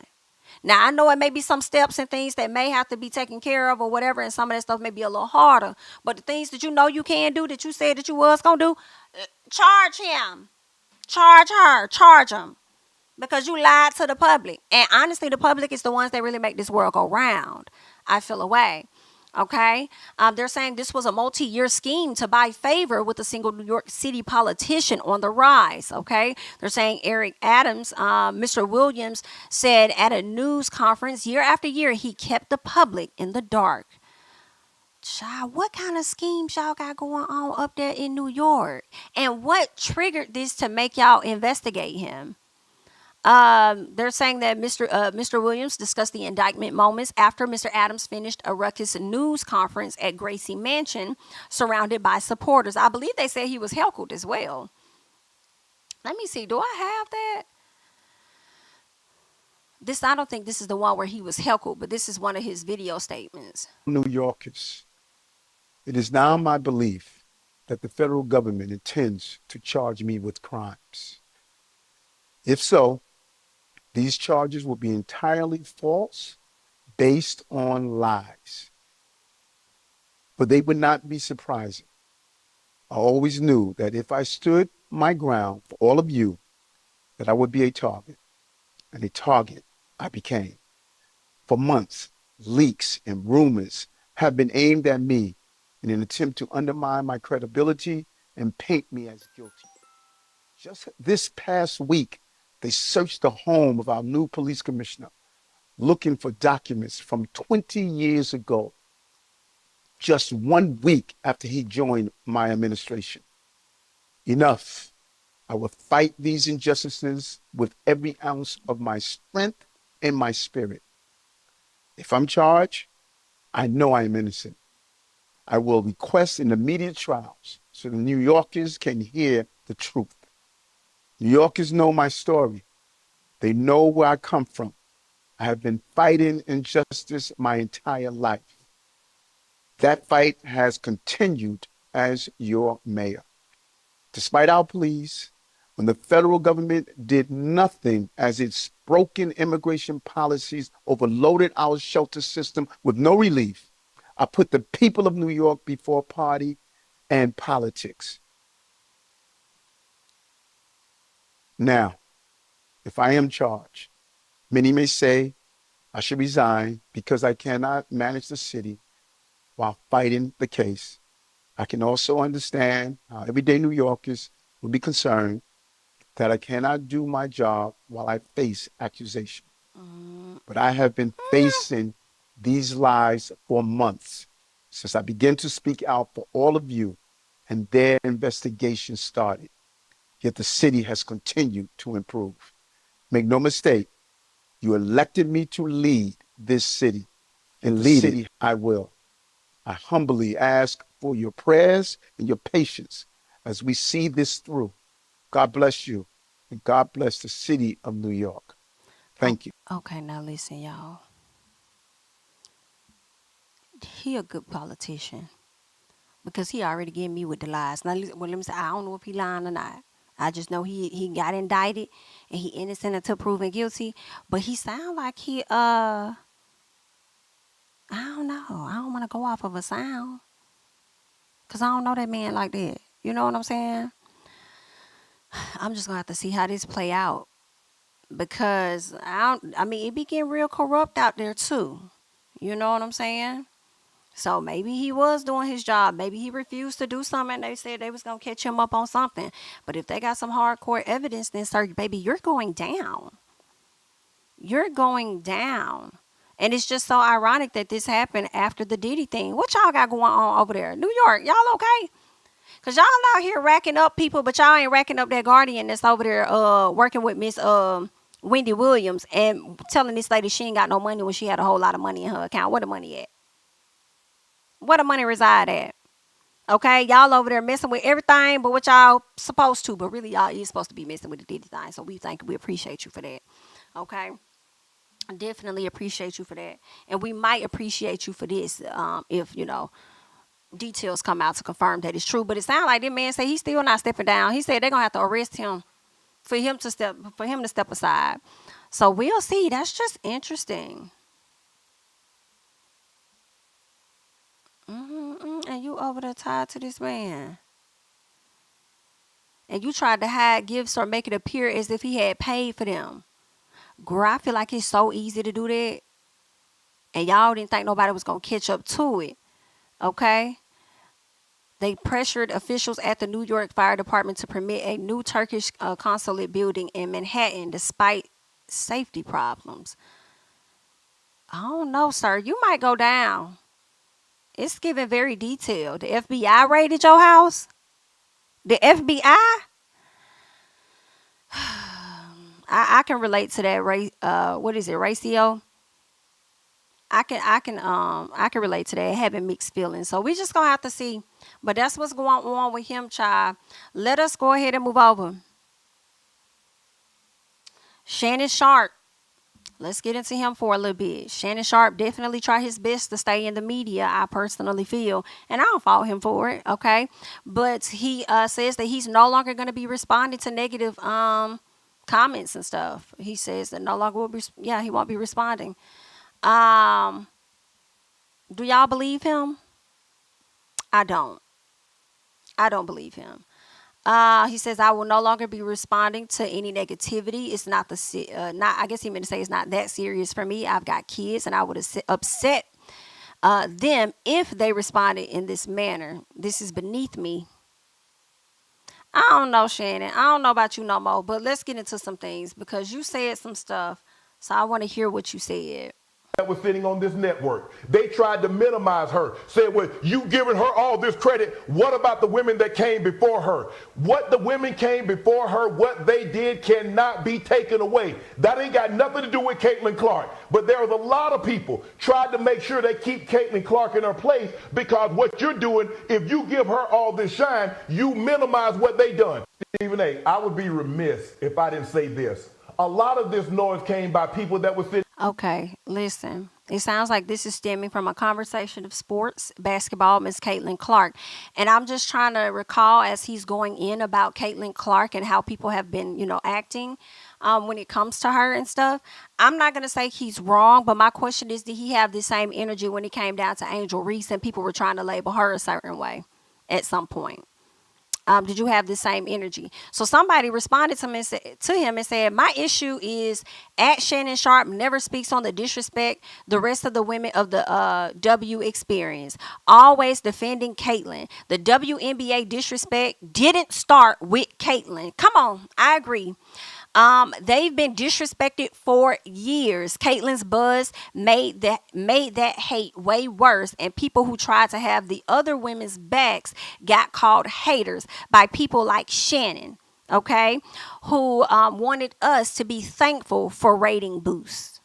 Now, I know it may be some steps and things that may have to be taken care of or whatever, and some of that stuff may be a little harder. But the things that you know you can do, that you said that you was going to do, charge him. Charge her. Charge him. Because you lied to the public. And honestly, the public is the ones that really make this world go round. I feel away. Okay, they're saying this was a multi-year scheme to buy favor with a single New York City politician on the rise. Okay, they're saying Eric Adams, Mr. Williams, said at a news conference year after year he kept the public in the dark. Child, what kind of schemes y'all got going on up there in New York? And what triggered this to make y'all investigate him? They're saying that Mr. Williams discussed the indictment moments after Mr. Adams finished a ruckus news conference at Gracie Mansion, surrounded by supporters. I believe they said he was heckled as well. Let me see. Do I have that? I don't think this is the one where he was heckled, but this is one of his video statements. New Yorkers, it is now my belief that the federal government intends to charge me with crimes. If so, these charges will be entirely false, based on lies. But they would not be surprising. I always knew that if I stood my ground for all of you, that I would be a target. And a target I became. For months, leaks and rumors have been aimed at me in an attempt to undermine my credibility and paint me as guilty. Just this past week, they searched the home of our new police commissioner, looking for documents from 20 years ago, just 1 week after he joined my administration. Enough. I will fight these injustices with every ounce of my strength and my spirit. If I'm charged, I know I am innocent. I will request an immediate trials so the New Yorkers can hear the truth. New Yorkers know my story. They know where I come from. I have been fighting injustice my entire life. That fight has continued as your mayor. Despite our pleas, when the federal government did nothing as its broken immigration policies overloaded our shelter system with no relief, I put the people of New York before party and politics. Now, if I am charged, many may say I should resign because I cannot manage the city while fighting the case. I can also understand how everyday New Yorkers will be concerned that I cannot do my job while I face accusation. But I have been facing these lies for months since I began to speak out for all of you and their investigation started. Yet the city has continued to improve. Make no mistake, you elected me to lead this city, and lead it I will. I humbly ask for your prayers and your patience as we see this through. God bless you, and God bless the city of New York. Thank you. Okay, now listen, y'all. He a good politician because he already gave me with the lies. Now, well, let me say, I don't know if he lying or not. I just know he got indicted and he innocent until proven guilty. But he sound like I don't know. I don't want to go off of a sound because I don't know that man like that. You know what I'm saying? I'm just gonna have to see how this play out because I mean, it be getting real corrupt out there too. You know what I'm saying? So maybe he was doing his job. Maybe he refused to do something and they said they was going to catch him up on something. But if they got some hardcore evidence, then sir, baby, you're going down. You're going down. And it's just so ironic that this happened after the Diddy thing. What y'all got going on over there? New York, y'all okay? Because y'all out here racking up people, but y'all ain't racking up that guardian that's over there working with Miss Wendy Williams and telling this lady she ain't got no money when she had a whole lot of money in her account. Where the money at? Where the money reside at? Okay, y'all over there messing with everything but what y'all supposed to, but really y'all is supposed to be messing with the Diddy thing. So we appreciate you for that. Okay, definitely appreciate you for that, and we might appreciate you for this if details come out to confirm that it's true. But it sounds like this man say he's still not stepping down. He said they're gonna have to arrest him for him to step aside. So we'll see. That's just interesting. And you over there tied to this man. And you tried to hide gifts or make it appear as if he had paid for them. Girl, I feel like it's so easy to do that. And y'all didn't think nobody was going to catch up to it. Okay? They pressured officials at the New York Fire Department to permit a new Turkish consulate building in Manhattan despite safety problems. I don't know, sir. You might go down. It's given very detailed. The FBI raided your house? The FBI? I can relate to that what is it, ratio? I can relate to that, having mixed feelings. So we just gonna have to see. But that's what's going on with him, child. Let us go ahead and move over. Shannon Sharpe. Let's get into him for a little bit. Shannon Sharpe definitely tried his best to stay in the media, I personally feel. And I don't fault him for it, okay? But he says that he's no longer going to be responding to negative comments and stuff. He says that no longer will be, he won't be responding. Do y'all believe him? I don't. I don't believe him. He says, I will no longer be responding to any negativity. It's not I guess he meant to say it's not that serious for me. I've got kids and I would have upset them if they responded in this manner. This is beneath me. I don't know, Shannon. I don't know about you no more, but let's get into some things because you said some stuff. So I want to hear what you said. That was sitting on this network. They tried to minimize her, said, well, you giving her all this credit. What about the women that came before her? What the women came before her, what they did cannot be taken away. That ain't got nothing to do with Caitlin Clark. But there was a lot of people tried to make sure they keep Caitlin Clark in her place because what you're doing, if you give her all this shine, you minimize what they done. Stephen A., I would be remiss if I didn't say this. A lot of this noise came by people that were sitting. Okay, listen. It sounds like this is stemming from a conversation of sports, basketball, Miss Caitlin Clark. And I'm just trying to recall as he's going in about Caitlin Clark and how people have been, acting when it comes to her and stuff. I'm not going to say he's wrong, but my question is, did he have the same energy when it came down to Angel Reese and people were trying to label her a certain way at some point? Did you have the same energy? So somebody responded to him and said, my issue is at Shannon Sharpe never speaks on the disrespect the rest of the women of the W experience. Always defending Caitlyn. The WNBA disrespect didn't start with Caitlyn. Come on, I agree. They've been disrespected for years. Caitlyn's buzz made that hate way worse, and people who tried to have the other women's backs got called haters by people like Shannon, okay, who wanted us to be thankful for rating boosts.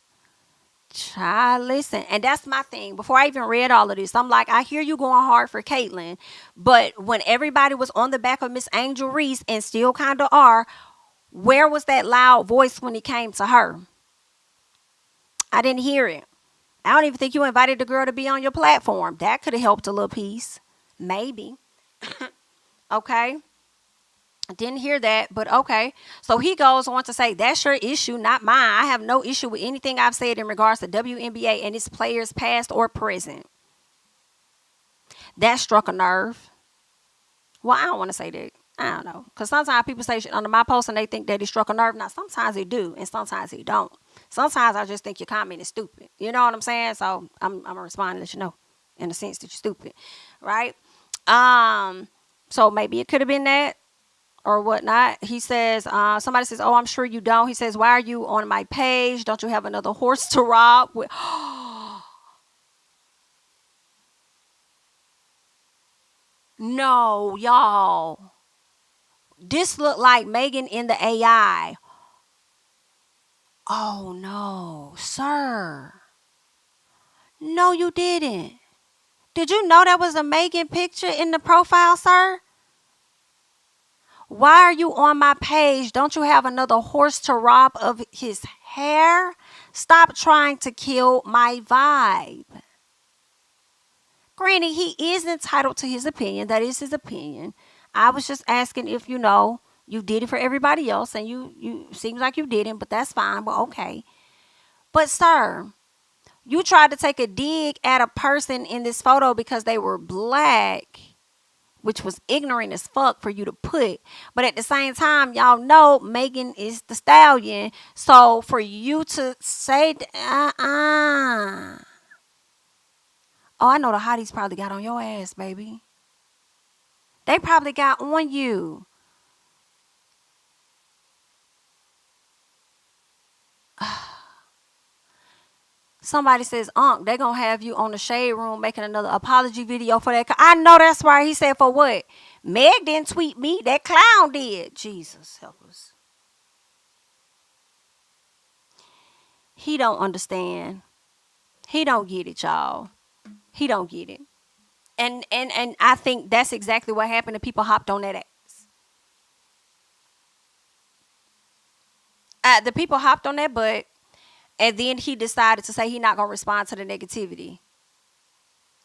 Child, listen, and that's my thing. Before I even read all of this, I'm like, I hear you going hard for Caitlyn, but when everybody was on the back of Miss Angel Reese and still kind of are, where was that loud voice when it came to her? I didn't hear it. I don't even think you invited the girl to be on your platform. That could have helped a little piece. Maybe. Okay. I didn't hear that, but okay. So he goes on to say, that's your issue, not mine. I have no issue with anything I've said in regards to WNBA and its players past or present. That struck a nerve. Well, I don't want to say that. I don't know. Because sometimes people say shit under my post and they think that it struck a nerve. Now, sometimes they do, and sometimes they don't. Sometimes I just think your comment is stupid. You know what I'm saying? So I'm going to respond and let you know in the sense that you're stupid. Right? So maybe it could have been that or whatnot. He says, somebody says, oh, I'm sure you don't. He says, why are you on my page? Don't you have another horse to rob with? No, y'all. This looked like Megan in the AI. Oh, no, sir. No, you didn't. Did you know that was a Megan picture in the profile, sir? Why are you on my page? Don't you have another horse to rob of his hair? Stop trying to kill my vibe. Granted, he is entitled to his opinion. That is his opinion. I was just asking if, you did it for everybody else, and you seems like you didn't, but that's fine. Well, okay. But, sir, you tried to take a dig at a person in this photo because they were black, which was ignorant as fuck for you to put. But at the same time, y'all know Megan is the stallion. So for you to say, oh, I know the hotties probably got on your ass, baby. They probably got on you. Somebody says, Unc, they gonna have you on the shade room making another apology video for that. I know that's right. He said, for what? Meg didn't tweet me. That clown did. Jesus help us. He don't understand. He don't get it, y'all. He don't get it. And I think that's exactly what happened. The people hopped on that ass. The people hopped on that butt. And then he decided to say he not going to respond to the negativity.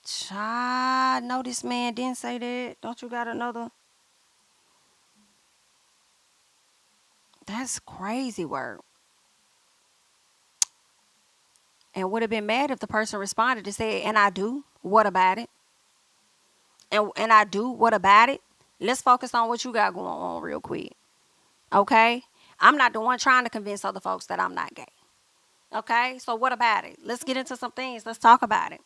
Child, no, this man didn't say that. Don't you got another? That's crazy work. And would have been mad if the person responded and said, and I do. What about it? And I do. What about it? Let's focus on what you got going on real quick. Okay? I'm not the one trying to convince other folks that I'm not gay. Okay, so what about it? Let's get into some things. Let's talk about it.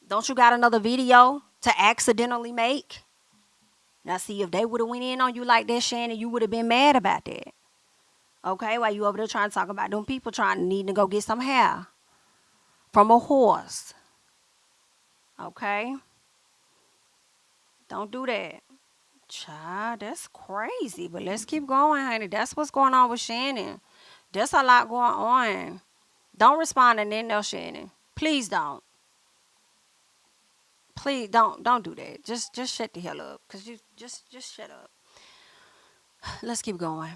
Don't you got another video to accidentally make? Now, see, if they would have went in on you like that, Shannon, you would have been mad about that. Okay, while you over there trying to talk about them people needing to go get some hair from a horse. Okay? Don't do that. Child, that's crazy. But let's keep going, honey. That's what's going on with Shannon. There's a lot going on. Don't respond to nothing else, Shannon. Please don't. Please don't do that. Just shut the hell up. Cause you just shut up. Let's keep going.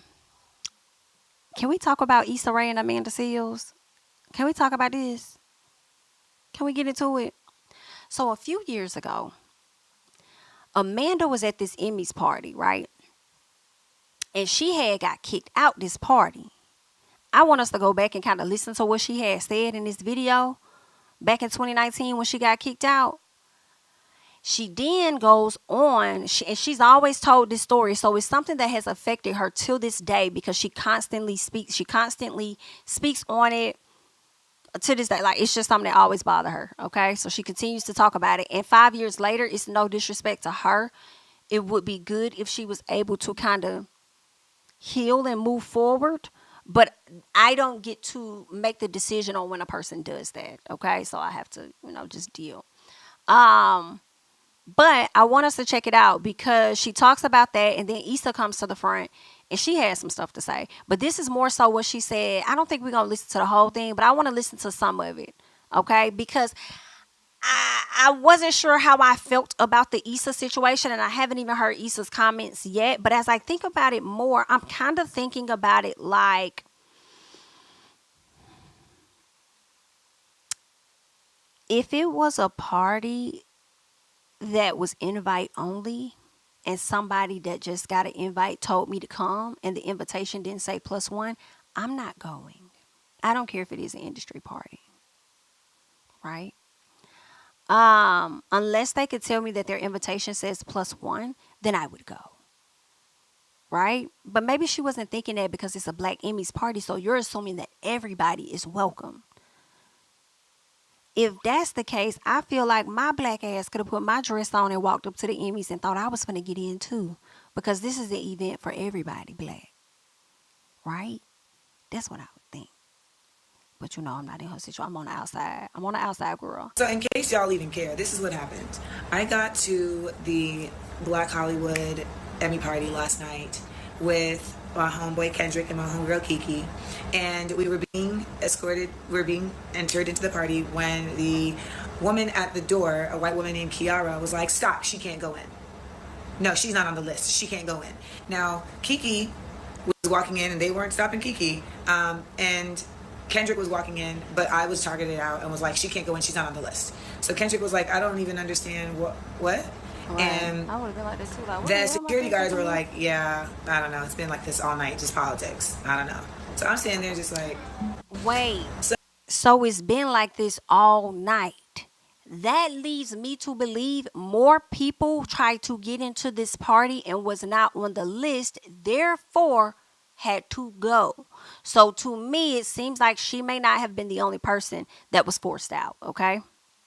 Can we talk about Issa Rae and Amanda Seales? Can we talk about this? Can we get into it? So a few years ago, Amanda was at this Emmys party, right? And she had got kicked out this party. I want us to go back and kind of listen to what she had said in this video back in 2019 when she got kicked out. She then goes on, and she's always told this story, so it's something that has affected her till this day because she constantly speaks on it to this day. Like, it's just something that always bothered her. Okay, so she continues to talk about it, and 5 years later, it's no disrespect to her, it would be good if she was able to kind of heal and move forward, but I don't get to make the decision on when a person does that. Okay, so I have to, just deal. But I want us to check it out because she talks about that, and then Issa comes to the front and she has some stuff to say. But this is more so what she said. I don't think we're gonna listen to the whole thing, but I want to listen to some of it. Okay, because I wasn't sure how I felt about the Issa situation, and I haven't even heard Issa's comments yet. But as I think about it more, I'm kind of thinking about it like, if it was a party that was invite only, and somebody that just got an invite told me to come and the invitation didn't say +1, I'm not going. I don't care if it is an industry party, right? Unless they could tell me that their invitation says +1, then I would go, right? But maybe she wasn't thinking that because it's a Black Emmys party, so you're assuming that everybody is welcome. If that's the case, I feel like my black ass could have put my dress on and walked up to the Emmys and thought I was going to get in too, because this is an event for everybody black, right? That's what I would think. But I'm not in her situation. I'm on the outside. I'm on the outside, girl. So in case y'all even care, this is what happened. I got to the Black Hollywood Emmy party last night with my homeboy Kendrick and my homegirl Kiki, and we were being escorted, we were being entered into the party when the woman at the door, a white woman named Kiara, was like, stop, she can't go in. No, she's not on the list, she can't go in. Now, Kiki was walking in and they weren't stopping Kiki, and Kendrick was walking in, but I was targeted out and was like, she can't go in, she's not on the list. So Kendrick was like, I don't even understand what? Right. And I would have been like this too. Like, the security guards were like, yeah, I don't know, it's been like this all night, just politics, I don't know. So I'm standing there just like, wait, so it's been like this all night. That leads me to believe more people tried to get into this party and was not on the list, therefore had to go. So to me, it seems like she may not have been the only person that was forced out. Okay,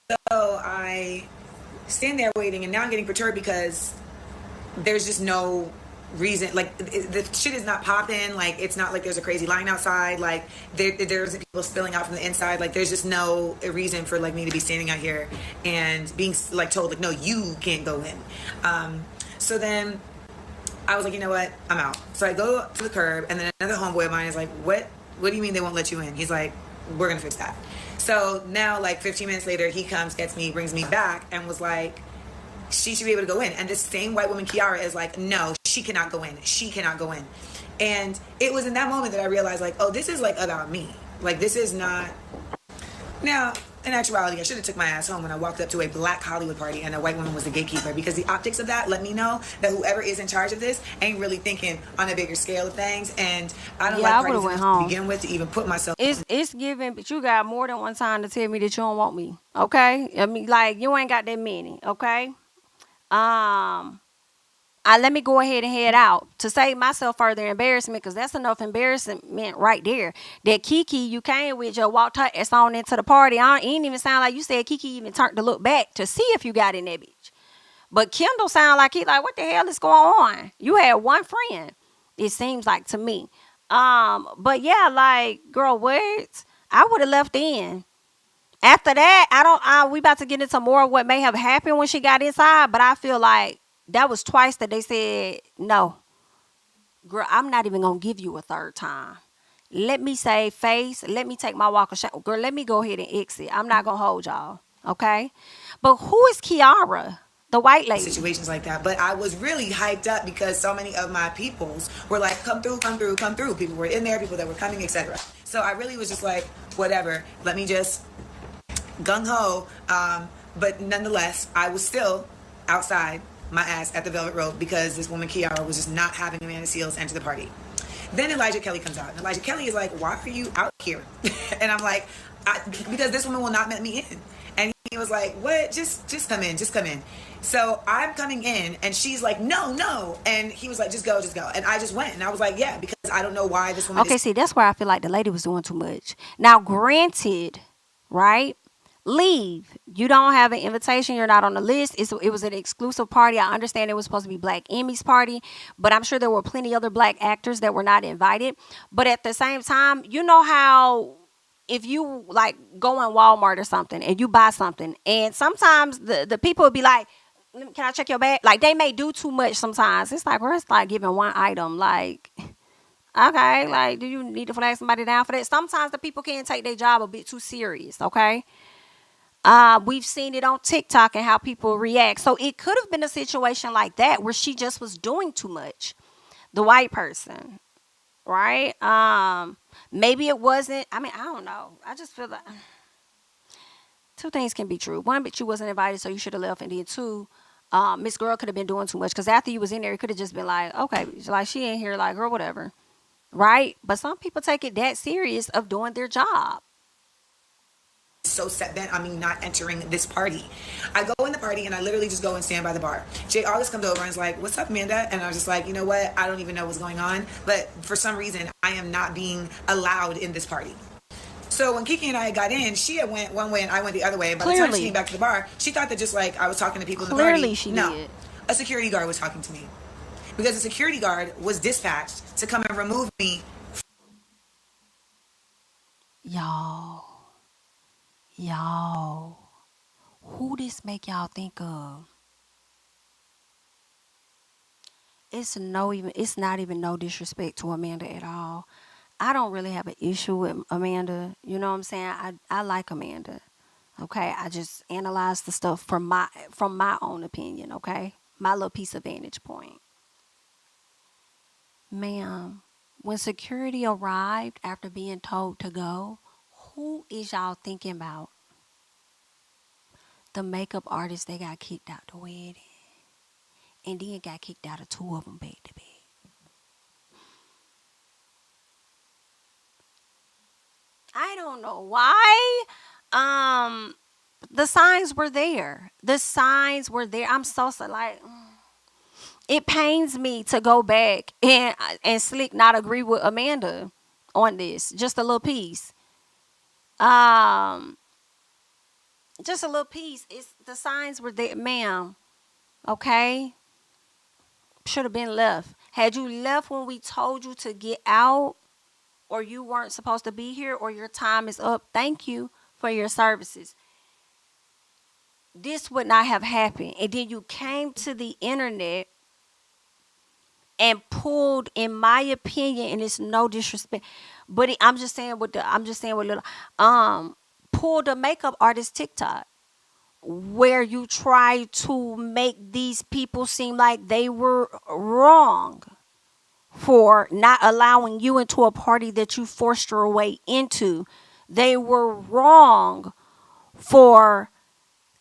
so I stand there waiting, and now I'm getting perturbed because there's just no reason. Like, the shit is not popping. Like, it's not like there's a crazy line outside. Like, there's people spilling out from the inside. Like, there's just no reason for like me to be standing out here and being like told like, no, you can't go in. So then I was like, you know what, I'm out. So I go to the curb, and then another homeboy of mine is like, what do you mean they won't let you in? He's like, we're gonna fix that. So now, like 15 minutes later, he comes, gets me, brings me back, and was like, she should be able to go in. And this same white woman, Kiara, is like, no, she cannot go in. She cannot go in. And it was in that moment that I realized, like, oh, this is like about me. Like, this is not. Now, in actuality, I should have took my ass home when I walked up to a Black Hollywood party and a white woman was the gatekeeper, because the optics of that let me know that whoever is in charge of this ain't really thinking on a bigger scale of things. And I don't like parties to begin with to even put myself. It's given, but you got more than one time to tell me that you don't want me. Okay, I mean, like, you ain't got that many. Okay, let me go ahead and head out to save myself further embarrassment, because that's enough embarrassment right there. That Kiki you came with just walked her ass on into the party. It ain't even sound like you said Kiki even turned to look back to see if you got in that bitch. But Kendall sound like he like, what the hell is going on? You had one friend, it seems like to me. But yeah, like, girl, what? I would have left in. After that, we about to get into more of what may have happened when she got inside, but I feel like that was twice that they said, no, girl, I'm not even going to give you a third time. Let me save face. Let me take my walk of shame. Girl, let me go ahead and exit. I'm not going to hold y'all. Okay? But who is Kiara, the white lady? Situations like that. But I was really hyped up because so many of my peoples were like, come through, come through, come through. People were in there, people that were coming, etc. So I really was just like, whatever. Let me just gung-ho. But nonetheless, I was still outside my ass at the Velvet Rope because this woman Kiara was just not having Amanda Seales enter the party. Then Elijah Kelly comes out, and Elijah Kelly is like, why are you out here? And I'm like, because this woman will not let me in. And He was like, what? Just come in, just come in. So I'm coming in, and she's like, no, no. And he was like, just go, just go. And I just went, and I was like, yeah, because I don't know why this woman Okay, see, that's where I feel like the lady was doing too much. Now, granted, right? Leave. You don't have an invitation. You're not on the list. It was an exclusive party. I understand it was supposed to be Black Emmy's party, but I'm sure there were plenty other Black actors that were not invited. But at the same time, you know how if you like go in Walmart or something and you buy something, and sometimes the people would be like, can I check your bag? Like, they may do too much sometimes. It's like, we're just like giving one item. Like, okay, like, do you need to flag somebody down for that? Sometimes the people can take their job a bit too serious, okay? We've seen it on TikTok and how people react. So it could have been a situation like that where she just was doing too much. The white person, right? Maybe it wasn't. I mean, I don't know. I just feel like two things can be true. One, but you wasn't invited, so you should have left. And then two, Miss Girl could have been doing too much. Because after you was in there, it could have just been like, okay, like she in here, like, girl, whatever. Right? But some people take it that serious of doing their job. so set bent on me not entering this party. I go in the party and I literally just go and stand by the bar. Jay August comes over and is like, what's up, Amanda? And I was just like, you know what? I don't even know what's going on. But for some reason, I am not being allowed in this party. So when Kiki and I got in, she had went one way and I went the other way. By the time she came back to the bar, she thought that just like I was talking to people in the party. Clearly she did. A security guard was talking to me. Because a security guard was dispatched to come and remove me. Y'all, who this make y'all think of? It's not even no disrespect to Amanda at all. I don't really have an issue with Amanda. You know what I'm saying? I like Amanda. Okay, I just analyze the stuff from my own opinion. Okay, my little piece of vantage point. Ma'am, when security arrived after being told to go, who is y'all thinking about? The makeup artist that got kicked out the wedding. And then got kicked out of two of them back to back. I don't know why. The signs were there. I'm so like, it pains me to go back and slick not agree with Amanda on this. Just a little piece. Just a little piece. The signs were there, ma'am. Okay? Should have been left. Had you left when we told you to get out, or you weren't supposed to be here, or your time is up, thank you for your services. This would not have happened. And then you came to the internet and pulled, in my opinion, and it's no disrespect, but pulled a makeup artist TikTok where you try to make these people seem like they were wrong for not allowing you into a party that you forced your way into. They were wrong for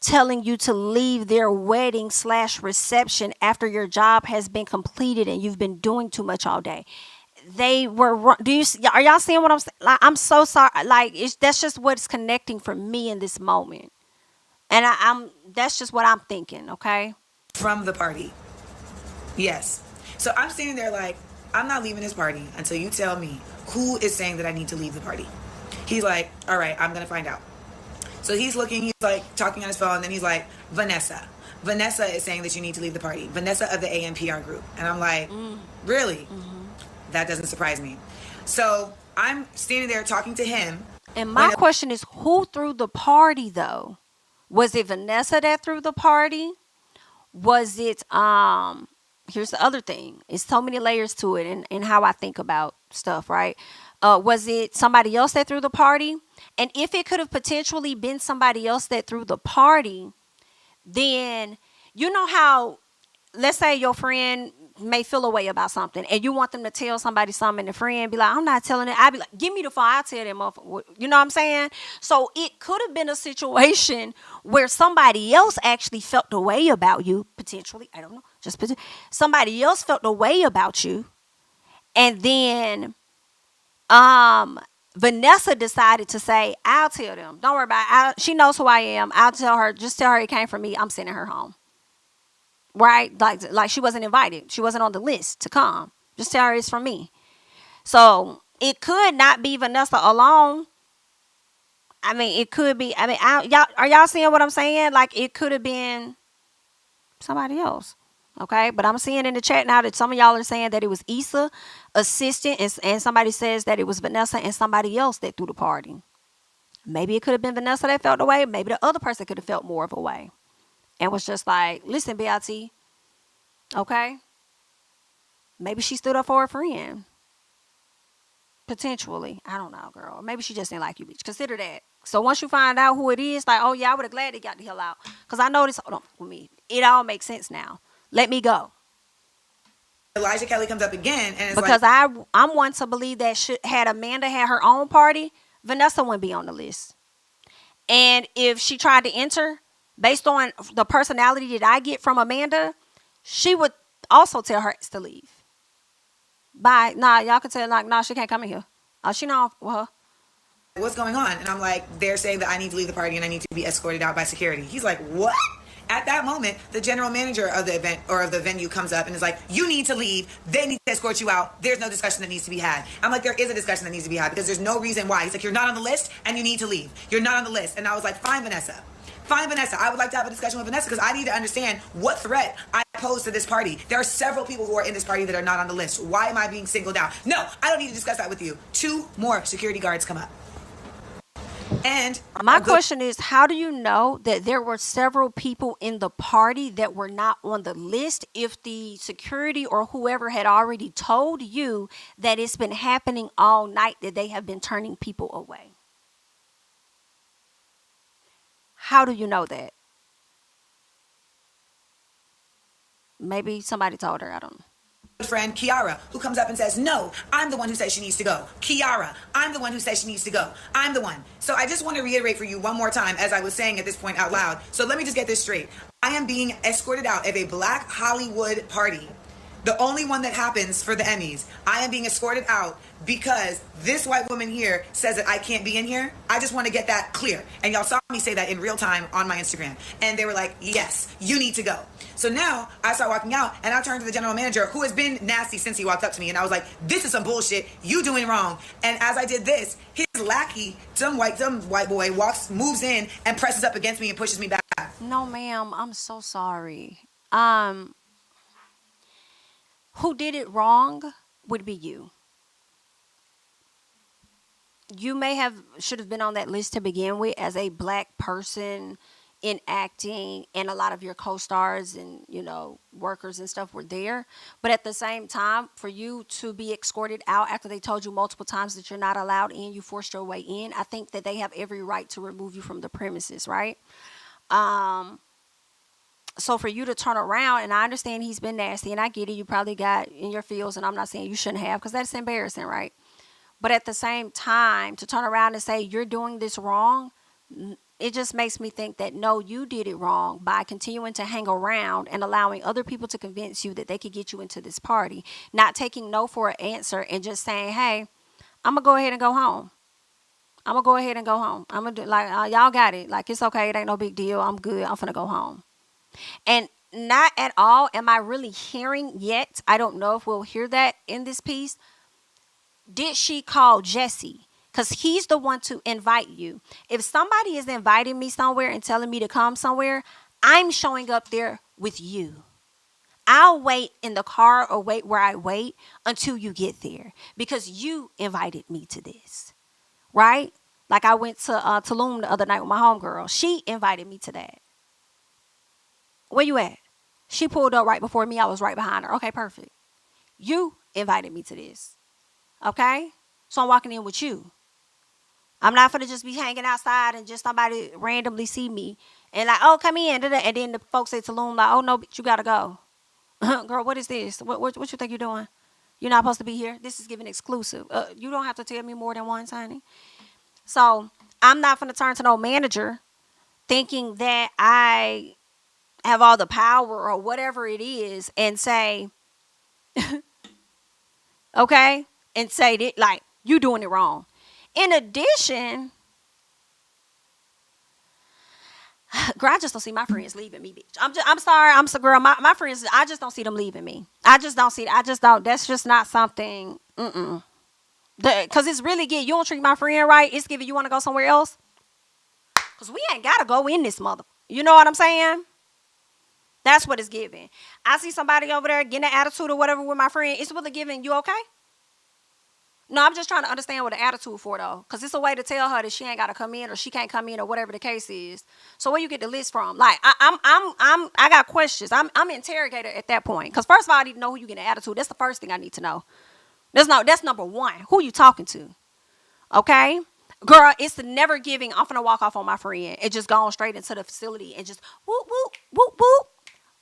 telling you to leave their wedding / reception after your job has been completed and you've been doing too much all day. They were wrong. Are y'all seeing what I'm saying? Like, I'm so sorry. Like, that's just what's connecting for me in this moment. And that's just what I'm thinking, okay? From the party. Yes. So I'm standing there like, I'm not leaving this party until you tell me who is saying that I need to leave the party. He's like, all right, I'm going to find out. So he's like talking on his phone, and then he's like, Vanessa. Vanessa is saying that you need to leave the party. Vanessa of the ANPR group. And I'm like, really? Mm-hmm. That doesn't surprise me. So I'm standing there talking to him. And my question is, who threw the party, though? Was it Vanessa that threw the party? Was it, here's the other thing. It's so many layers to it and how I think about stuff, right? Was it somebody else that threw the party? And if it could have potentially been somebody else that threw the party, then you know how, let's say your friend may feel a way about something and you want them to tell somebody something, and the friend be like, I'm not telling it. I'd be like, give me the phone, I'll tell them motherfucker. You know what I'm saying? So it could have been a situation where somebody else actually felt the way about you, potentially. I don't know. Somebody else felt the way about you. And then Vanessa decided to say, I'll tell them. Don't worry about it. She knows who I am. I'll tell her. Just tell her it came from me. I'm sending her home. Right? Like she wasn't invited. She wasn't on the list to come. Just tell her it's from me. So it could not be Vanessa alone. I mean, it could be. I mean, y'all are y'all seeing what I'm saying? Like it could have been somebody else. Okay, but I'm seeing in the chat now that some of y'all are saying that it was Issa, assistant, and somebody says that it was Vanessa and somebody else that threw the party. Maybe it could have been Vanessa that felt the way. Maybe the other person could have felt more of a way and was just like, listen, BIT, okay? Maybe she stood up for her friend. Potentially. I don't know, girl. Maybe she just didn't like you, bitch. Consider that. So once you find out who it is, like, oh, yeah, I would have gladly got the hell out. Because I know this, hold on with me. It all makes sense now. Let me go. Elijah Kelly comes up again and it's because like, I'm one to believe that had Amanda had her own party, Vanessa wouldn't be on the list. And if she tried to enter, based on the personality that I get from Amanda, she would also tell her to leave. Bye. Nah, y'all can tell like, nah, she can't come in here. She know well. What's going on? And I'm like, they're saying that I need to leave the party and I need to be escorted out by security. He's like, what? At that moment, the general manager of the event or of the venue comes up and is like, you need to leave. They need to escort you out. There's no discussion that needs to be had. I'm like, there is a discussion that needs to be had because there's no reason why. He's like, you're not on the list and you need to leave. You're not on the list. And I was like, fine, Vanessa. Fine, Vanessa. I would like to have a discussion with Vanessa because I need to understand what threat I pose to this party. There are several people who are in this party that are not on the list. Why am I being singled out? No, I don't need to discuss that with you. 2 more security guards come up. And my question is, how do you know that there were several people in the party that were not on the list if the security or whoever had already told you that it's been happening all night, that they have been turning people away? How do you know that? Maybe somebody told her. I don't know. Friend Kiara, who comes up and says, no, I'm the one who says she needs to go. Kiara, I'm the one who says she needs to go. I'm the one. So I just want to reiterate for you one more time, as I was saying at this point out loud. So let me just get this straight. I am being escorted out of a Black Hollywood party, the only one that happens for the Emmys. I am being escorted out because this white woman here says that I can't be in here. I just want to get that clear. And y'all saw me say that in real time on my Instagram. And they were like, yes, you need to go. So now I start walking out and I turn to the general manager, who has been nasty since he walked up to me. And I was like, this is some bullshit. You doing wrong. And as I did this, his lackey, some white boy, moves in and presses up against me and pushes me back. No, ma'am. I'm so sorry. Who did it wrong would be you. You should have been on that list to begin with as a Black person in acting, and a lot of your co-stars and, workers and stuff were there. But at the same time, for you to be escorted out after they told you multiple times that you're not allowed in, you forced your way in, I think that they have every right to remove you from the premises, right? So for you to turn around, and I understand he's been nasty, and I get it, you probably got in your feels, and I'm not saying you shouldn't have, because that's embarrassing, right? But at the same time, to turn around and say you're doing this wrong, it just makes me think that no, you did it wrong by continuing to hang around and allowing other people to convince you that they could get you into this party, not taking no for an answer and just saying, hey, I'm gonna go ahead and go home. I'm gonna do y'all got it. Like, it's okay. It ain't no big deal. I'm good. I'm finna go home. And not at all am I really hearing yet. I don't know if we'll hear that in this piece. Did she call Jessie? Because he's the one to invite you. If somebody is inviting me somewhere and telling me to come somewhere, I'm showing up there with you. I'll wait in the car or wait where I wait until you get there because you invited me to this, right? Like I went to Tulum the other night with my homegirl. She invited me to that. Where you at? She pulled up right before me. I was right behind her. Okay, perfect. You invited me to this. Okay? So I'm walking in with you. I'm not going to just be hanging outside and just somebody randomly see me and like, oh, come in. And then the folks at Tulum like, oh, no, bitch, you got to go. Girl, what is this? What you think you're doing? You're not supposed to be here. This is giving exclusive. You don't have to tell me more than once, honey. So I'm not going to turn to no manager thinking that I have all the power or whatever it is and say, okay, and say that like you doing it wrong. In addition, girl, I just don't see my friends leaving me, bitch. I'm sorry. I'm so girl. My friends, I just don't see them leaving me. I just don't. That's just not something. Cause it's really good. You don't treat my friend right. It's giving you want to go somewhere else. Cause we ain't gotta go in this mother. You know what I'm saying? That's what it's giving. I see somebody over there getting an attitude or whatever with my friend. It's really giving, you okay? No, I'm just trying to understand what the attitude for though. Cause it's a way to tell her that she ain't gotta come in or she can't come in or whatever the case is. So where you get the list from? Like I got questions. I'm interrogator at that point. Cause first of all, I need to know who you get an attitude. That's the first thing I need to know. That's number one. Who you talking to? Okay? Girl, it's never giving, I'm finna walk off on my friend. It just gone straight into the facility and just whoop, whoop, whoop, whoop,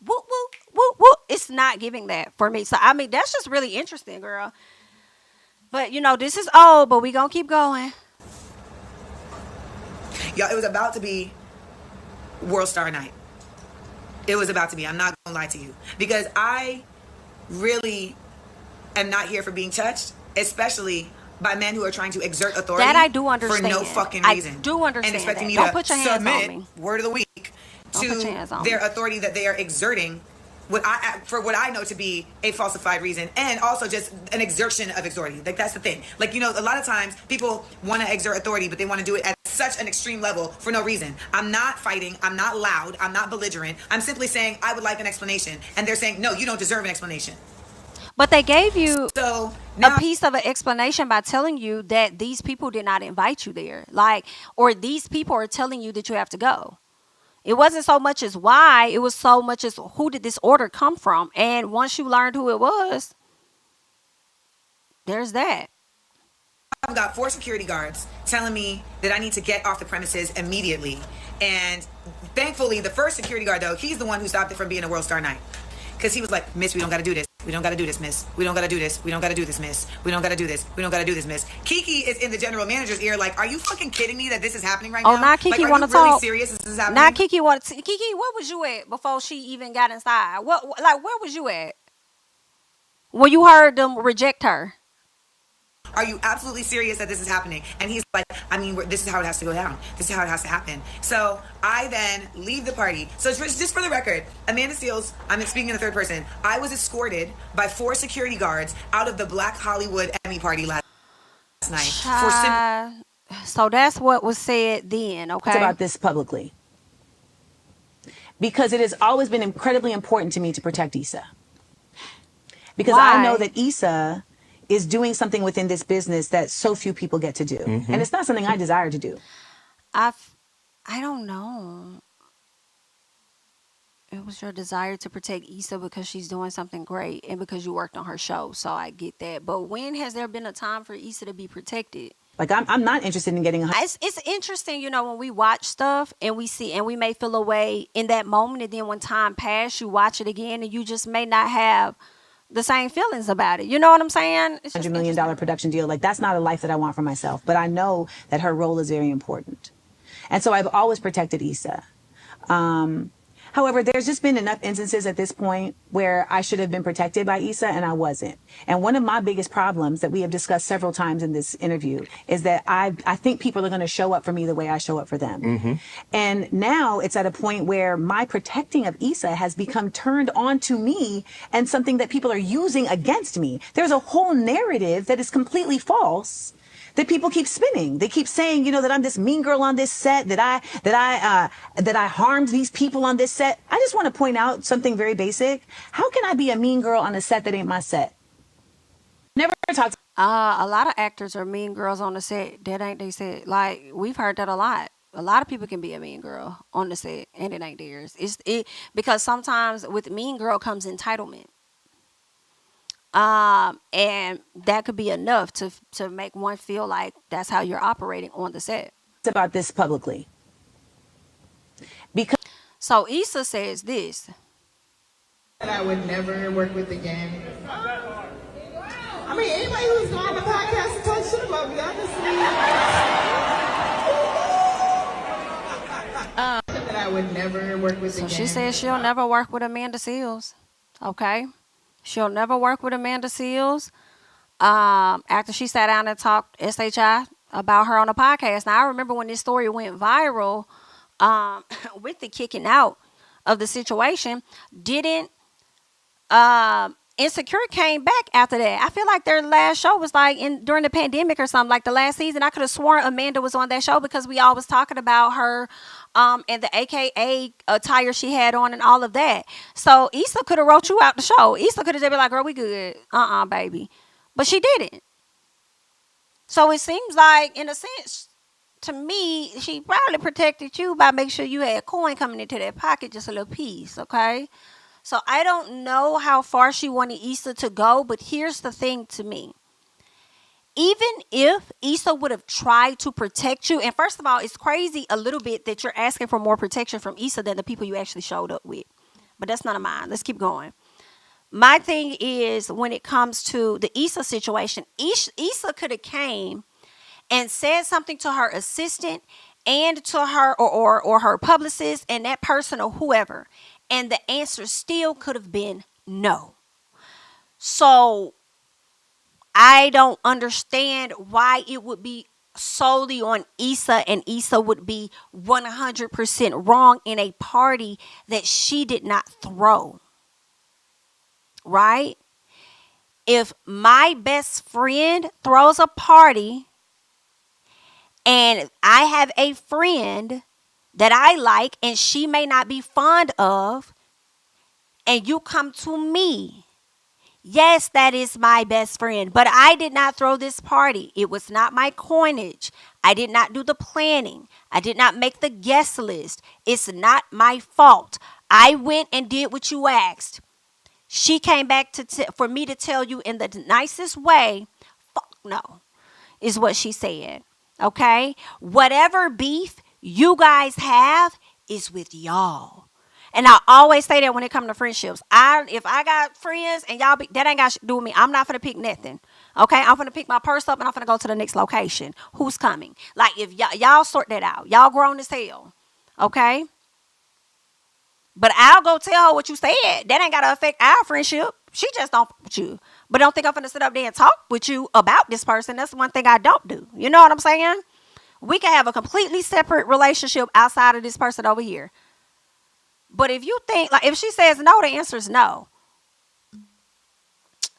whoop, whoop, whoop, whoop. It's not giving that for me. So, I mean, that's just really interesting, girl. But, you know, this is old, but we gonna keep going. Y'all, it was about to be World Star Night. It was about to be. I'm not gonna lie to you. Because I really am not here for being touched, especially by men who are trying to exert authority. That I do understand. For no fucking reason. I do understand. And expecting me Don't to put your hands submit, on me. word of the week, to their authority that they are exerting for what I know to be a falsified reason, and also just an exertion of authority. Like, that's the thing. Like, you know, a lot of times people want to exert authority, but they want to do it at such an extreme level for no reason. I'm not fighting. I'm not loud. I'm not belligerent. I'm simply saying I would like an explanation. And they're saying, no, you don't deserve an explanation. But they gave you so now, a piece of an explanation by telling you that these people did not invite you there. Like, or these people are telling you that you have to go. It wasn't so much as why, it was so much as who did this order come from. And once you learned who it was, there's that. I've got 4 security guards telling me that I need to get off the premises immediately. And thankfully, the first security guard, though, he's the one who stopped it from being a World Star Night. Because he was like, miss, we don't got to do this. We don't got to do this, miss. We don't got to do this. We don't got to do this, miss. We don't got to do this. We don't got to do this, miss. Kiki is in the general manager's ear like, are you fucking kidding me that this is happening right now? Oh, not Kiki like, want to really talk. Serious this is happening? Not Kiki want to. Kiki, where was you at before she even got inside? Where was you at? When you heard them reject her? Are you absolutely serious that this is happening? And he's like, I mean, this is how it has to go down. This is how it has to happen. So I then leave the party. So just for the record, Amanda Seales, I'm speaking in the third person. I was escorted by 4 security guards out of the Black Hollywood Emmy party last night. So that's what was said then, okay? About this publicly. Because it has always been incredibly important to me to protect Issa. Because Why? I know that Issa is doing something within this business that so few people get to do. Mm-hmm. And it's not something I desire to do. I don't know. It was your desire to protect Issa because she's doing something great and because you worked on her show. So I get that. But when has there been a time for Issa to be protected? Like, I'm not interested in getting... It's interesting, you know, when we watch stuff and we see, and we may feel a way in that moment. And then when time passes, you watch it again and you just may not have the same feelings about it. You know what I'm saying? It's $100 million production deal. Like, that's not a life that I want for myself. But I know that her role is very important. And so I've always protected Issa. However, there's just been enough instances at this point where I should have been protected by Issa and I wasn't. And one of my biggest problems that we have discussed several times in this interview is that I think people are going to show up for me the way I show up for them. Mm-hmm. And now it's at a point where my protecting of Issa has become turned on to me and something that people are using against me. There's a whole narrative that is completely false that people keep spinning. They keep saying, you know, that I'm this mean girl on this set, that I harmed these people on this set. I just want to point out something very basic. How can I be a mean girl on a set that ain't my set? Never talked. A lot of actors are mean girls on the set. That ain't they set. Like, we've heard that a lot. A lot of people can be a mean girl on the set and it ain't theirs. Because sometimes with mean girl comes entitlement. And that could be enough to make one feel like that's how you're operating on the set. About this publicly. Because so Issa says this. That I would never work with again. I mean, anybody who's on the podcast and talk shit about me, honestly. That I would never work with again. So she says she'll never work with Amanda Seales. Okay. She'll never work with Amanda Seales. After she sat down and talked SHI about her on a podcast. Now, I remember when this story went viral, with the kicking out of the situation, didn't Insecure came back after that. I feel like their last show was like during the pandemic or something, like the last season. I could have sworn Amanda was on that show because we all was talking about her and the AKA attire she had on and all of that. So Issa could have wrote you out the show. Issa could have just been like, girl, we good. Baby. But she didn't. So it seems like, in a sense, to me, she probably protected you by making sure you had a coin coming into that pocket, just a little piece, okay? So I don't know how far she wanted Issa to go, but here's the thing to me. Even if Issa would have tried to protect you, and first of all, it's crazy a little bit that you're asking for more protection from Issa than the people you actually showed up with. But that's none of mine. Let's keep going. My thing is, when it comes to the Issa situation, Issa could have came and said something to her assistant and to her or her publicist and that person or whoever, and the answer still could have been no. So I don't understand why it would be solely on Issa, and Issa would be 100% wrong in a party that she did not throw. Right? If my best friend throws a party and I have a friend that I like and she may not be fond of, and you come to me, yes, that is my best friend, but I did not throw this party. It was not my coinage. I did not do the planning. I did not make the guest list. It's not my fault. I went and did what you asked. She came back for me to tell you in the nicest way, fuck no, is what she said. Okay? Whatever beef you guys have is with y'all. And I always say that when it comes to friendships. If I got friends and y'all that ain't got shit to do with me, I'm not finna pick nothing. Okay? I'm finna pick my purse up and I'm finna go to the next location. Who's coming? Like, if y'all sort that out. Y'all grown as hell. Okay? But I'll go tell her what you said. That ain't gotta affect our friendship. She just don't fuck with you. But don't think I'm finna sit up there and talk with you about this person. That's one thing I don't do. You know what I'm saying? We can have a completely separate relationship outside of this person over here. But if you think, like, if she says no, the answer is no.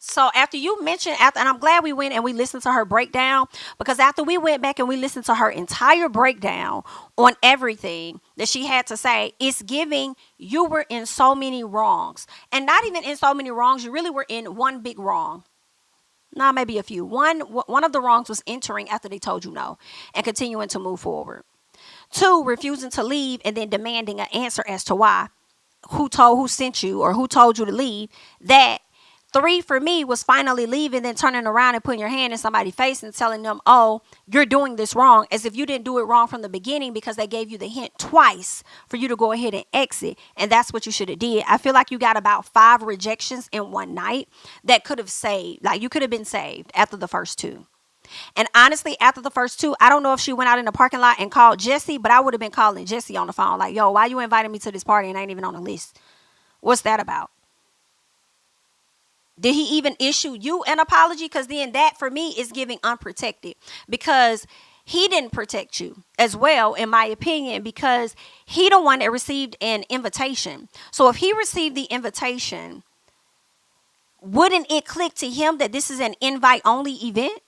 So after you mentioned, and I'm glad we went and we listened to her breakdown, because after we went back and we listened to her entire breakdown on everything that she had to say, it's giving you were in so many wrongs. And not even in so many wrongs, you really were in one big wrong. Nah, maybe a few. One of the wrongs was entering after they told you no and continuing to move forward. 2, refusing to leave and then demanding an answer as to why, who sent you or who told you to leave. That 3 for me was finally leaving, then turning around and putting your hand in somebody's face and telling them, oh, you're doing this wrong, as if you didn't do it wrong from the beginning because they gave you the hint twice for you to go ahead and exit. And that's what you should have did. I feel like you got about 5 rejections in one night that could have saved. Like, you could have been saved after the first 2. And honestly, after the first 2, I don't know if she went out in the parking lot and called Jessie, but I would have been calling Jessie on the phone. Like, yo, why you inviting me to this party and I ain't even on the list? What's that about? Did he even issue you an apology? Because then that, for me, is giving unprotected. Because he didn't protect you as well, in my opinion, because he the one that received an invitation. So if he received the invitation, wouldn't it click to him that this is an invite-only event?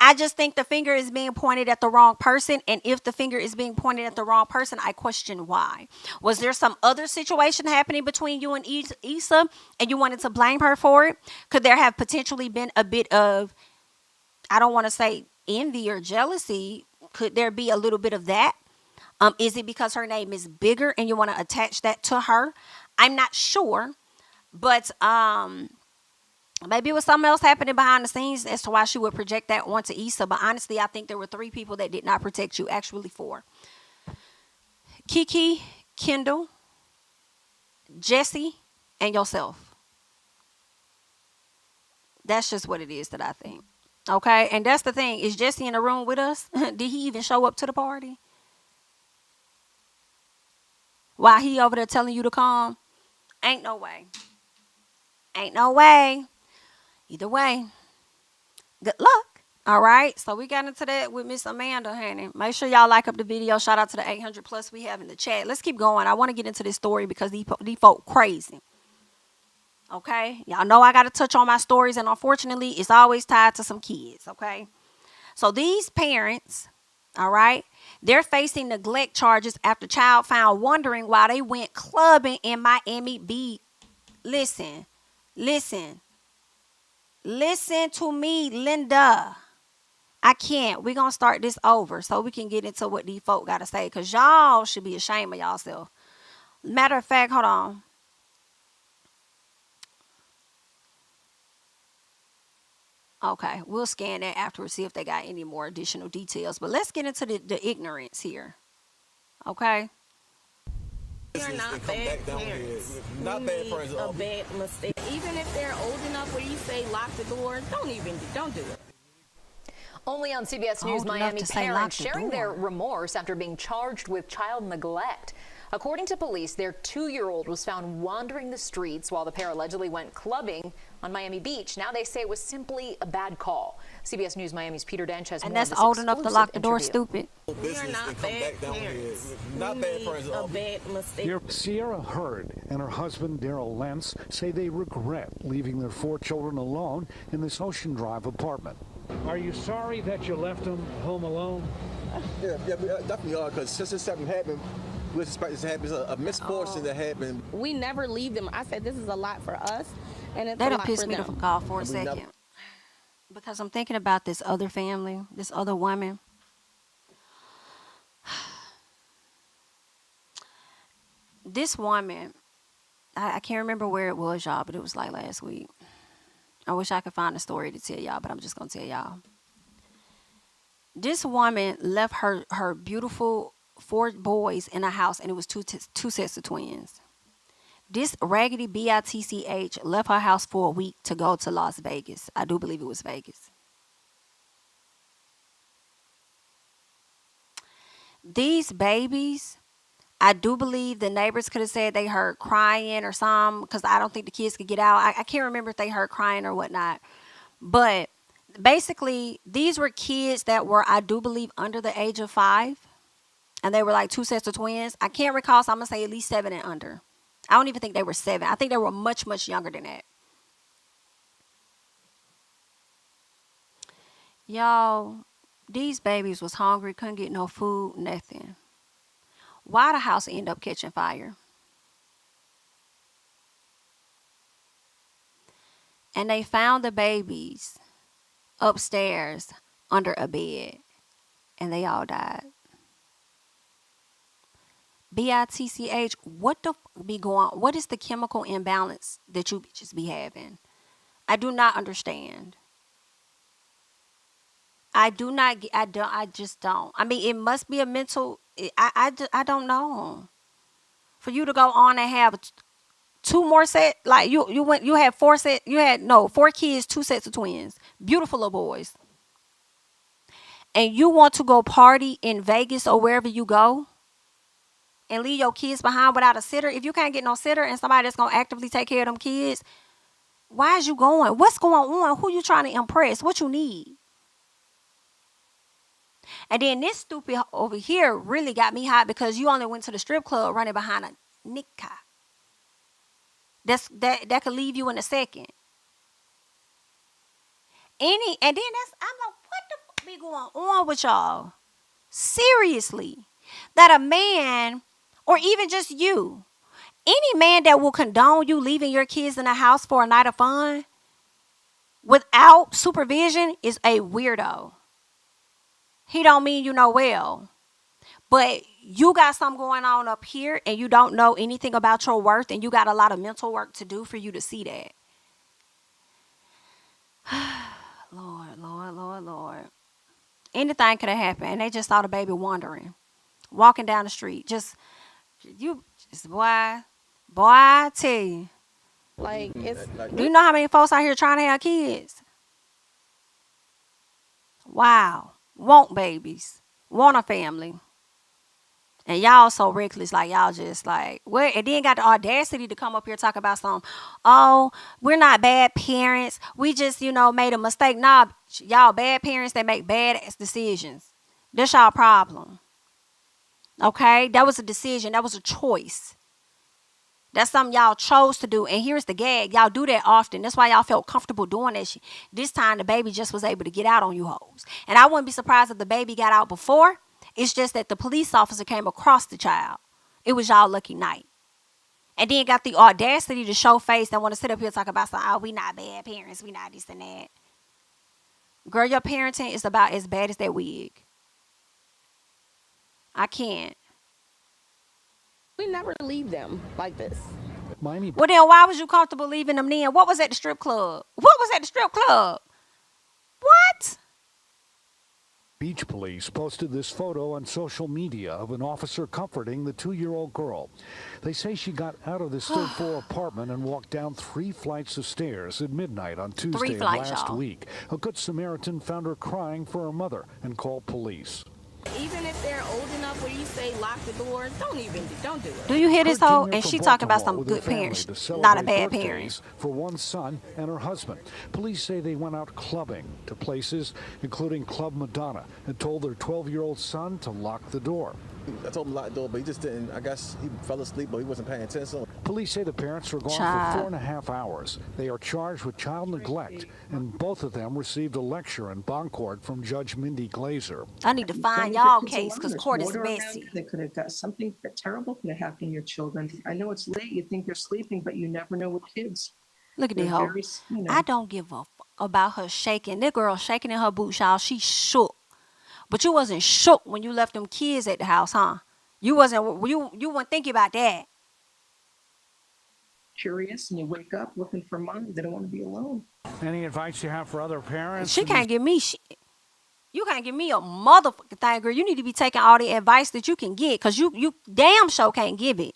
I just think the finger is being pointed at the wrong person. And if the finger is being pointed at the wrong person, I question why. Was there some other situation happening between you and Issa and you wanted to blame her for it? Could there have potentially been a bit of, I don't want to say envy or jealousy. Could there be a little bit of that? Is it because her name is bigger and you want to attach that to her? I'm not sure. But maybe it was something else happening behind the scenes as to why she would project that onto Issa. But honestly, I think there were 3 people that did not protect you. Actually, 4. Kiki, Kendall, Jessie, and yourself. That's just what it is that I think. Okay? And that's the thing. Is Jessie in the room with us? Did he even show up to the party? While he over there telling you to come? Ain't no way. Ain't no way. Either way, good luck. All right, so we got into that with Miss Amanda, honey. Make sure y'all like up the video. Shout out to the 800 plus we have in the chat. Let's keep going. I want to get into this story because these folk crazy. Okay, y'all know I got to touch on my stories, and unfortunately, it's always tied to some kids. Okay, so these parents, all right, they're facing neglect charges after child found wandering while they went clubbing in Miami Beach. Listen to me, Linda. I can't. We're going to start this over so we can get into what these folk got to say, because y'all should be ashamed of y'allself. Matter of fact, hold on. Okay, we'll scan that afterwards, see if they got any more additional details. But let's get into the ignorance here. Okay? They're not bad parents. Not bad parents. A bad mistake. Even if they're old enough where you say lock the door, don't do it. Only on CBS News, Miami parents sharing their remorse after being charged with child neglect. According to police, their 2-year-old was found wandering the streets while the pair allegedly went clubbing on Miami Beach. Now they say it was simply a bad call. CBS News Miami's Peter Dench has more of this exclusive interview. And that's old enough to lock the door, stupid. We are not bad parents. Not bad parents. A bad mistake. Sierra Hurd and her husband Daryl Lentz say they regret leaving their 4 children alone in this Ocean Drive apartment. Are you sorry that you left them home alone? Yeah, we definitely are, because since this happened, we expect this to happen. It's a misfortune that happened. We never leave them. I said this is a lot for us, and it's They a done lot pissed for me them. the off for a second. Because I'm thinking about this other family, this other woman. This woman, I can't remember where it was, y'all, but it was like last week. I wish I could find a story to tell y'all, but I'm just going to tell y'all. This woman left her beautiful 4 boys in a house, and it was two sets of twins. This raggedy bitch left her house for a week to go to Las Vegas. I do believe it was Vegas. These babies, I do believe the neighbors could have said they heard crying or something, because I don't think the kids could get out. I can't remember if they heard crying or whatnot. But basically, these were kids that were, I do believe, under the age of 5. And they were like 2 sets of twins. I can't recall, so I'm going to say at least 7 and under. I don't even think they were 7. I think they were much, much younger than that. Y'all, these babies was hungry, couldn't get no food, nothing. Why the house end up catching fire? And they found the babies upstairs under a bed. And they all died. BITCH, what the be going on? What is the chemical imbalance that you bitches be having? I do not understand. I just don't. I mean, it must be a mental, I don't know. For you to go on and have 2 more sets, like you had 4 sets, 4 kids, 2 sets of twins, beautiful little boys. And you want to go party in Vegas or wherever you go and leave your kids behind without a sitter? If you can't get no sitter and somebody that's going to actively take care of them kids, why is you going? What's going on? Who you trying to impress? What you need? And then this stupid over here really got me hot, because you only went to the strip club running behind a nigga. That could leave you in a second. And then I'm like, what the fuck be going on with y'all? Seriously. That a man, or even just you, any man that will condone you leaving your kids in the house for a night of fun without supervision is a weirdo. He don't mean you no well. But you got something going on up here and you don't know anything about your worth, and you got a lot of mental work to do for you to see that. Lord. Anything could have happened, and they just saw the baby wandering, walking down the street. Boy, I tell you. Like, Do you know how many folks out here trying to have kids? Wow. Want babies. Want a family. And y'all so reckless, like y'all just like, what? And then got the audacity to come up here talk about some, oh, we're not bad parents. We just, made a mistake. Nah, y'all bad parents that make bad decisions. That's y'all problem. Okay? That was a decision. That was a choice. That's something y'all chose to do. And here's the gag. Y'all do that often. That's why y'all felt comfortable doing that shit. This time the baby just was able to get out on you hoes. And I wouldn't be surprised if the baby got out before. It's just that the police officer came across the child. It was y'all lucky night. And then got the audacity to show face and want to sit up here and talk about something. Oh, we not bad parents. We not this and that. Girl, your parenting is about as bad as that wig. I can't. We never leave them like this. Well, then why was you comfortable leaving them then? What was at the strip club? What was at the strip club? What? Beach police posted this photo on social media of an officer comforting the 2-year-old girl. They say she got out of this third-floor apartment and walked down 3 flights of stairs at midnight on Tuesday last week. A Good Samaritan found her crying for her mother and called police. Even if they're old enough where you say lock the door, don't do it. Do you hear this hoe? And she talking about some good parents, not a bad parent. For one son and her husband. Police say they went out clubbing to places including Club Madonna and told their 12-year-old son to lock the door. I told him to lock the door, but he just didn't. I guess he fell asleep, but he wasn't paying attention. Police say the parents were gone for 4.5 hours. They are charged with child neglect, and both of them received a lecture in bond court from Judge Mindy Glazer. I need to find y'all case because court is messy. They could have got something terrible could have happened to your children. I know it's late. You think they're sleeping, but you never know with kids. Look at this hoe. I don't give a fuck about her shaking. That girl shaking in her boots, y'all. She shook. But you wasn't shook when you left them kids at the house, huh? You weren't thinking about that. Curious, and you wake up looking for mom. They don't want to be alone. Any advice you have for other parents? She can't give me shit. You can't give me a motherfucking thing, girl. You need to be taking all the advice that you can get, because you damn sure can't give it.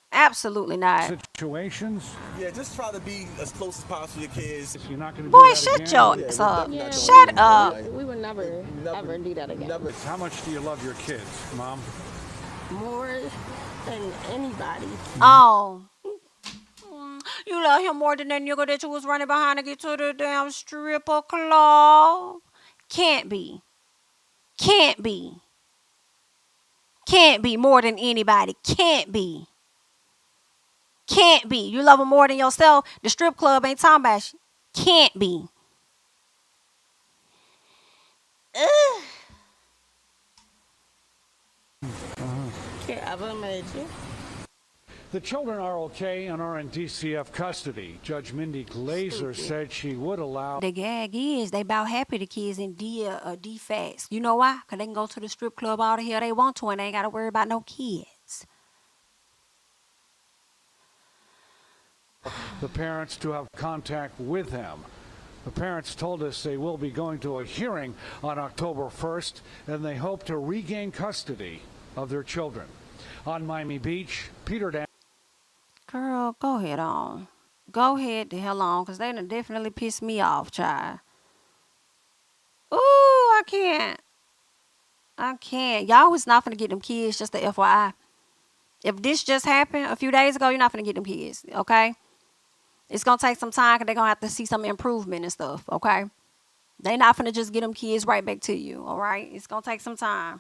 Absolutely not. Situations? Yeah, just try to be as close as possible to your kids. You're not going to Boy, shut your ass up. Shut up. We would never, ever do that again. Never. How much do you love your kids, Mom? More than anybody. Oh. You love him more than that nigga that you was running behind to get to the damn stripper club? Can't be. Can't be. Can't be more than anybody. Can't be. Can't be. You love him more than yourself. The strip club ain't talking about you. Can't be. Ugh. Can't ever imagine. The children are okay and are in DCF custody. Judge Mindy Glazer said she would allow... The gag is they about happy the kids in DFAX. You know why? Because they can go to the strip club all the hell they want to and they ain't got to worry about no kids. The parents to have contact with them. The parents told us they will be going to a hearing on October 1st, and they hope to regain custody of their children. On Miami Beach, Peter Dan. Girl, go ahead on. Go ahead the hell on, because they done definitely pissed me off, child. Ooh, I can't. Y'all was not finna get them kids, just the FYI. If this just happened a few days ago, you're not finna get them kids, okay? It's going to take some time because they're going to have to see some improvement and stuff, okay? They're not finna just get them kids right back to you, all right? It's going to take some time.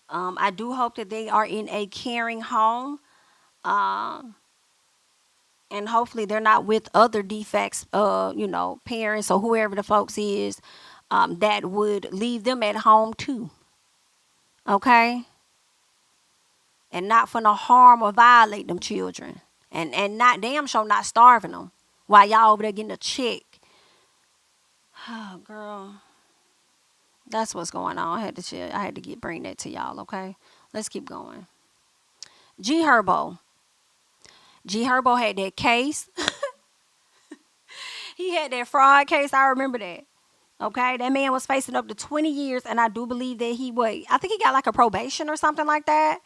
I do hope that they are in a caring home. And hopefully they're not with other defects, parents or whoever the folks is that would leave them at home too, okay? And not for no harm or violate them children. And not damn sure not starving them while y'all over there getting a check. Oh, girl. That's what's going on. I had to bring that to y'all, okay? Let's keep going. G-Herbo. G-Herbo had that case. He had that fraud case. I remember that. Okay? That man was facing up to 20 years, and I do believe that I think he got like a probation or something like that.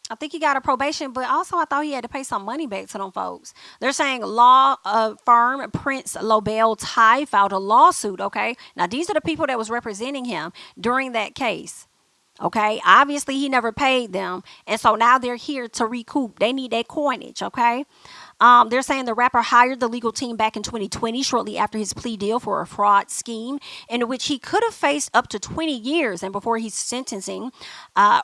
I think he got a probation, but also I thought he had to pay some money back to them folks. They're saying law firm Prince LovelyTi filed a lawsuit, okay? Now, these are the people that was representing him during that case. Okay, obviously he never paid them, and so now they're here to recoup. They need their coinage. Okay, they're saying the rapper hired the legal team back in 2020, shortly after his plea deal for a fraud scheme in which he could have faced up to 20 years. And before his sentencing,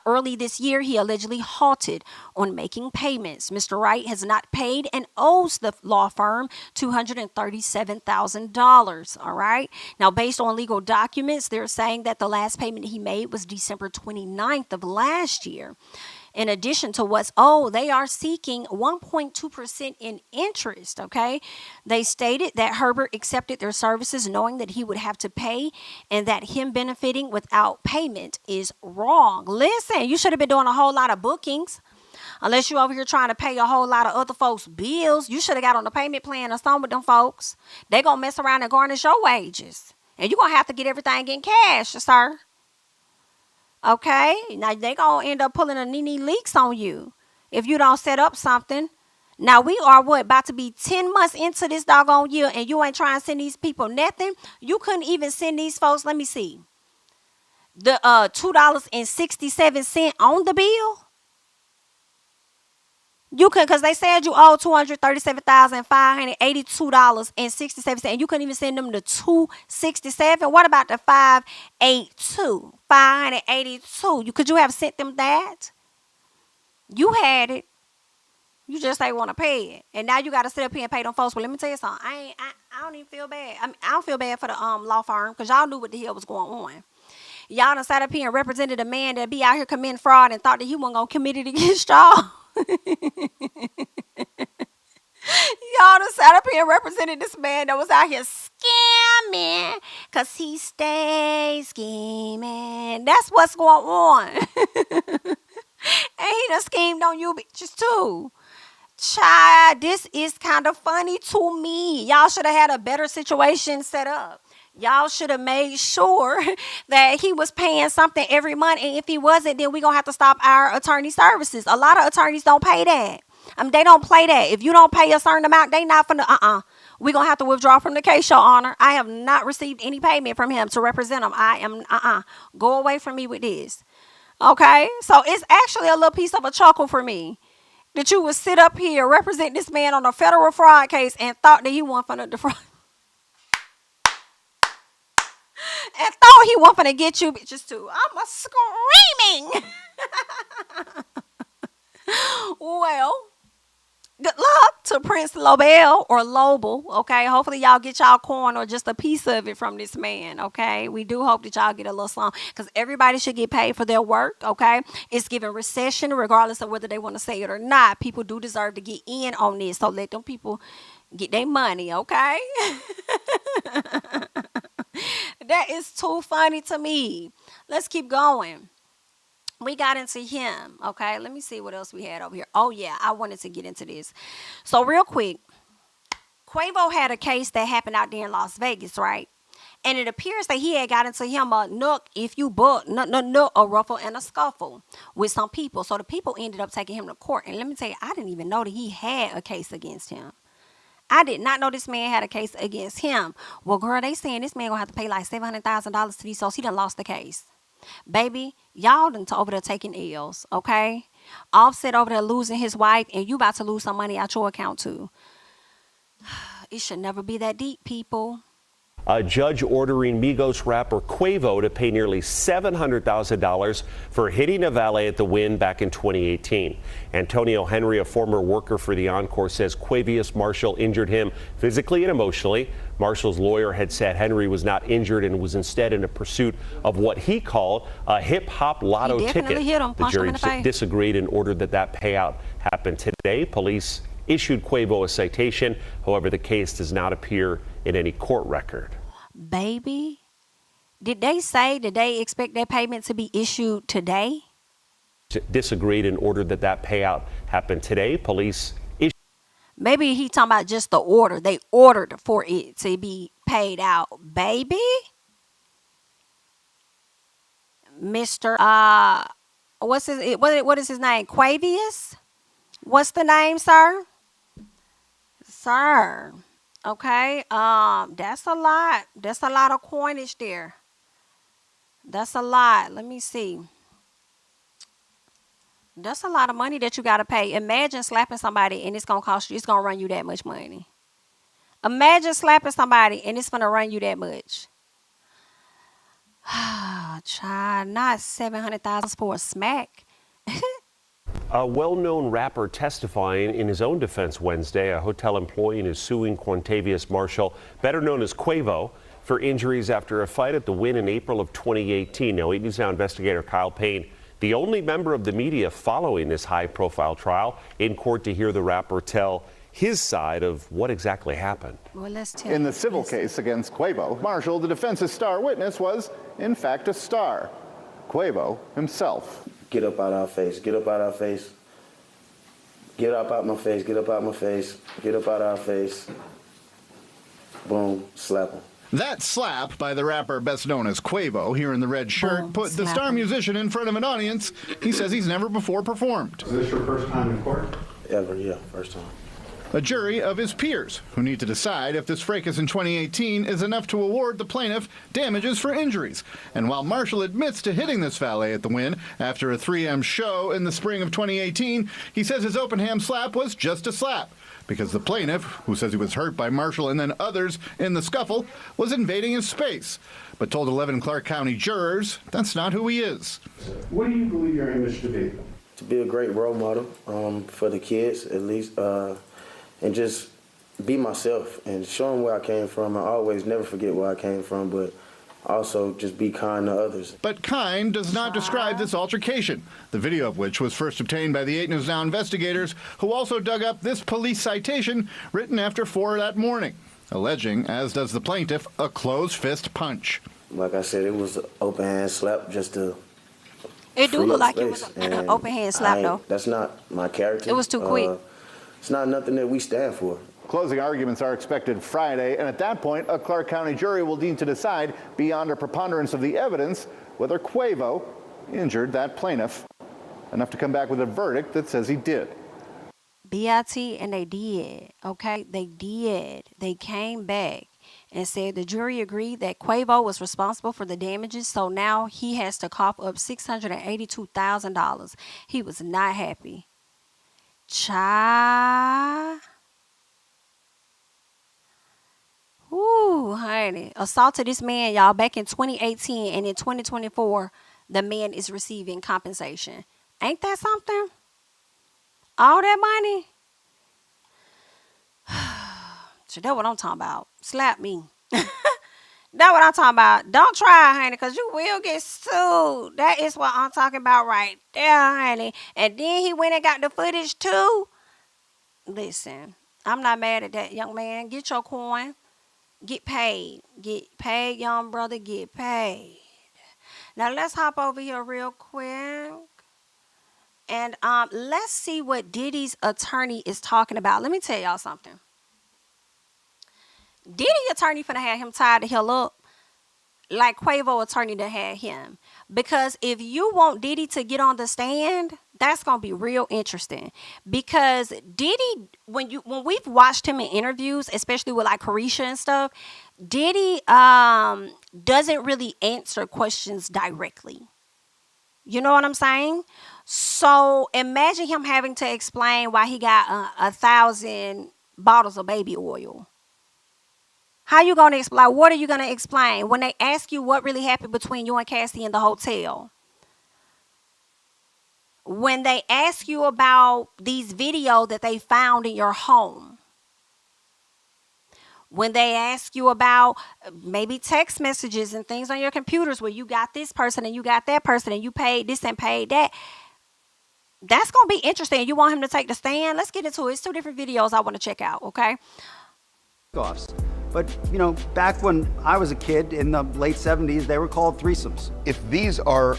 early this year, he allegedly halted on making payments. Mr. Wright has not paid and owes the law firm $237,000. All right. Now, based on legal documents, they're saying that the last payment he made was December 29th of last year. In addition to what's owed, they are seeking 1.2% in interest, okay? They stated that Herbert accepted their services knowing that he would have to pay and that him benefiting without payment is wrong. Listen, you should have been doing a whole lot of bookings. Unless you over here trying to pay a whole lot of other folks' bills, you should have got on the payment plan or something with them folks. They going to mess around and garnish your wages. And you're going to have to get everything in cash, sir. Okay, now they gonna end up pulling a NeNe Leakes on you if you don't set up something. Now we are about to be 10 months into this doggone year, and you ain't trying to send these people nothing. You couldn't even send these folks. Let me see, the $2.67 on the bill. You could, because they said you owe $237,582.67, and you couldn't even send them the $267. What about the $582? Could you have sent them that? You had it. You just ain't want to pay it, and now you got to sit up here and pay them folks. Well, let me tell you something. I don't even feel bad. I don't feel bad for the law firm because y'all knew what the hell was going on. Y'all done sat up here and represented a man that be out here committing fraud and thought that he wasn't gonna commit it against y'all. Y'all done sat up here and represented this man that was out here scamming because he stays scheming. That's what's going on. And he done schemed on you bitches too. Child, this is kind of funny to me. Y'all should have had a better situation set up. Y'all should have made sure that he was paying something every month. And if he wasn't, then we're going to have to stop our attorney services. A lot of attorneys don't pay that. They don't play that. If you don't pay a certain amount, they not from the, we're going to have to withdraw from the case, Your Honor. I have not received any payment from him to represent him. I am, go away from me with this. Okay? So it's actually a little piece of a chuckle for me that you would sit up here, represent this man on a federal fraud case and thought that he wasn't for the defraud. And thought he wasn't finna get you bitches too. I'm screaming. Well, good luck to Prince Lobel or Lobel, okay? Hopefully y'all get y'all coin or just a piece of it from this man, okay? We do hope that y'all get a little something because everybody should get paid for their work, okay? It's giving recession regardless of whether they want to say it or not. People do deserve to get in on this, so let them people get their money, okay? That is too funny to me. Let's keep going. We got into him, okay? Let me see what else we had over here. Oh, yeah, I wanted to get into this. So real quick, Quavo had a case that happened out there in Las Vegas, right? And it appears that he had got into him a ruffle and a scuffle with some people. So the people ended up taking him to court. And let me tell you, I didn't even know that he had a case against him. I did not know this man had a case against him. Well, girl, they saying this man gonna have to pay like $700,000 to these folks. He done lost the case. Baby, y'all done over there taking L's, okay? Offset over there losing his wife, and you about to lose some money out your account too. It should never be that deep, people. A judge ordering Migos rapper Quavo to pay nearly $700,000 for hitting a valet at the Wynn back in 2018. Antonio Henry, a former worker for the Encore, says Quavius Marshall injured him physically and emotionally. Marshall's lawyer had said Henry was not injured and was instead in a pursuit of what he called a hip-hop lotto ticket. The jury disagreed and ordered that payout happen today. Police issued Quavo a citation. However, the case does not appear in any court record. Baby, did they say that they expect that payment to be issued today? Disagreed and ordered that payout happen today. Police issued. Maybe he talking about just the order. They ordered for it to be paid out. Baby, Mr. What is his name? Quavius? What's the name, sir? Sir. Okay. That's a lot. That's a lot of coinage there. That's a lot. Let me see. That's a lot of money that you got to pay. Imagine slapping somebody and it's going to cost you, it's going to run you that much money. Imagine slapping somebody and it's going to run you that much. Child, not $700,000 for a smack. A well-known rapper testifying in his own defense Wednesday. A hotel employee is suing Quantavious Marshall, better known as Quavo, for injuries after a fight at the Wynn in April of 2018. Now, 8 News Now investigator Kyle Payne, the only member of the media following this high-profile trial, in court to hear the rapper tell his side of what exactly happened. Well, let's tell In the civil case against Quavo, Marshall, the defense's star witness, was, in fact, a star. Quavo himself. Get up out our face. Get up out our face. Get up out my face. Get up out my face. Get up out our face. Boom. Slap him. That slap by the rapper best known as Quavo, here in the red shirt, put the star musician in front of an audience he says he's never before performed. Is this your first time in court? Ever, yeah, first time. A jury of his peers who need to decide if this fracas in 2018 is enough to award the plaintiff damages for injuries. And while Marshall admits to hitting this valet at the Wynn after a 3M show in the spring of 2018, he says his open hand slap was just a slap, because the plaintiff, who says he was hurt by Marshall and then others in the scuffle, was invading his space, but told 11 Clark County jurors that's not who he is. What do you believe your image to be? To be a great role model for the kids, at least, and just be myself and show them where I came from. I always never forget where I came from, but also just be kind to others. But kind does not describe this altercation, the video of which was first obtained by the 8 News Now investigators, who also dug up this police citation written after 4 that morning, alleging, as does the plaintiff, a closed fist punch. Like I said, it was an open hand slap just to It do look like it was an open hand slap, though. That's not my character. It was too quick. It's not nothing that we stand for. Closing arguments are expected Friday, and at that point, a Clark County jury will need to decide, beyond a preponderance of the evidence, whether Quavo injured that plaintiff, enough to come back with a verdict that says he did. BIT, and they did, okay? They did. They came back and said the jury agreed that Quavo was responsible for the damages, so now he has to cough up $682,000. He was not happy. Child. Ooh, honey. Assaulted this man, y'all, back in 2018, and in 2024, the man is receiving compensation. Ain't that something? All that money? So that's what I'm talking about. Slap me. That's what I'm talking about. Don't try, honey, because you will get sued. That is what I'm talking about right there, honey. And then he went and got the footage, too. Listen, I'm not mad at that, young man. Get your coin. Get paid. Get paid, young brother. Get paid. Now, let's hop over here real quick. And let's see what Diddy's attorney is talking about. Let me tell y'all something. Diddy attorney finna have him tied the hell up like Quavo attorney to have him. Because if you want Diddy to get on the stand, that's gonna be real interesting. Because Diddy, when we've watched him in interviews, especially with like Carisha and stuff, Diddy doesn't really answer questions directly. You know what I'm saying? So imagine him having to explain why he got 1,000 bottles of baby oil. How you going to explain? What are you going to explain when they ask you what really happened between you and Cassie in the hotel? When they ask you about these videos that they found in your home? When they ask you about maybe text messages and things on your computers where you got this person and you got that person and you paid this and paid that. That's going to be interesting. You want him to take the stand? Let's get into it. It's 2 different videos I want to check out, okay? But, you know, back when I was a kid in the late 70s, they were called threesomes. If these are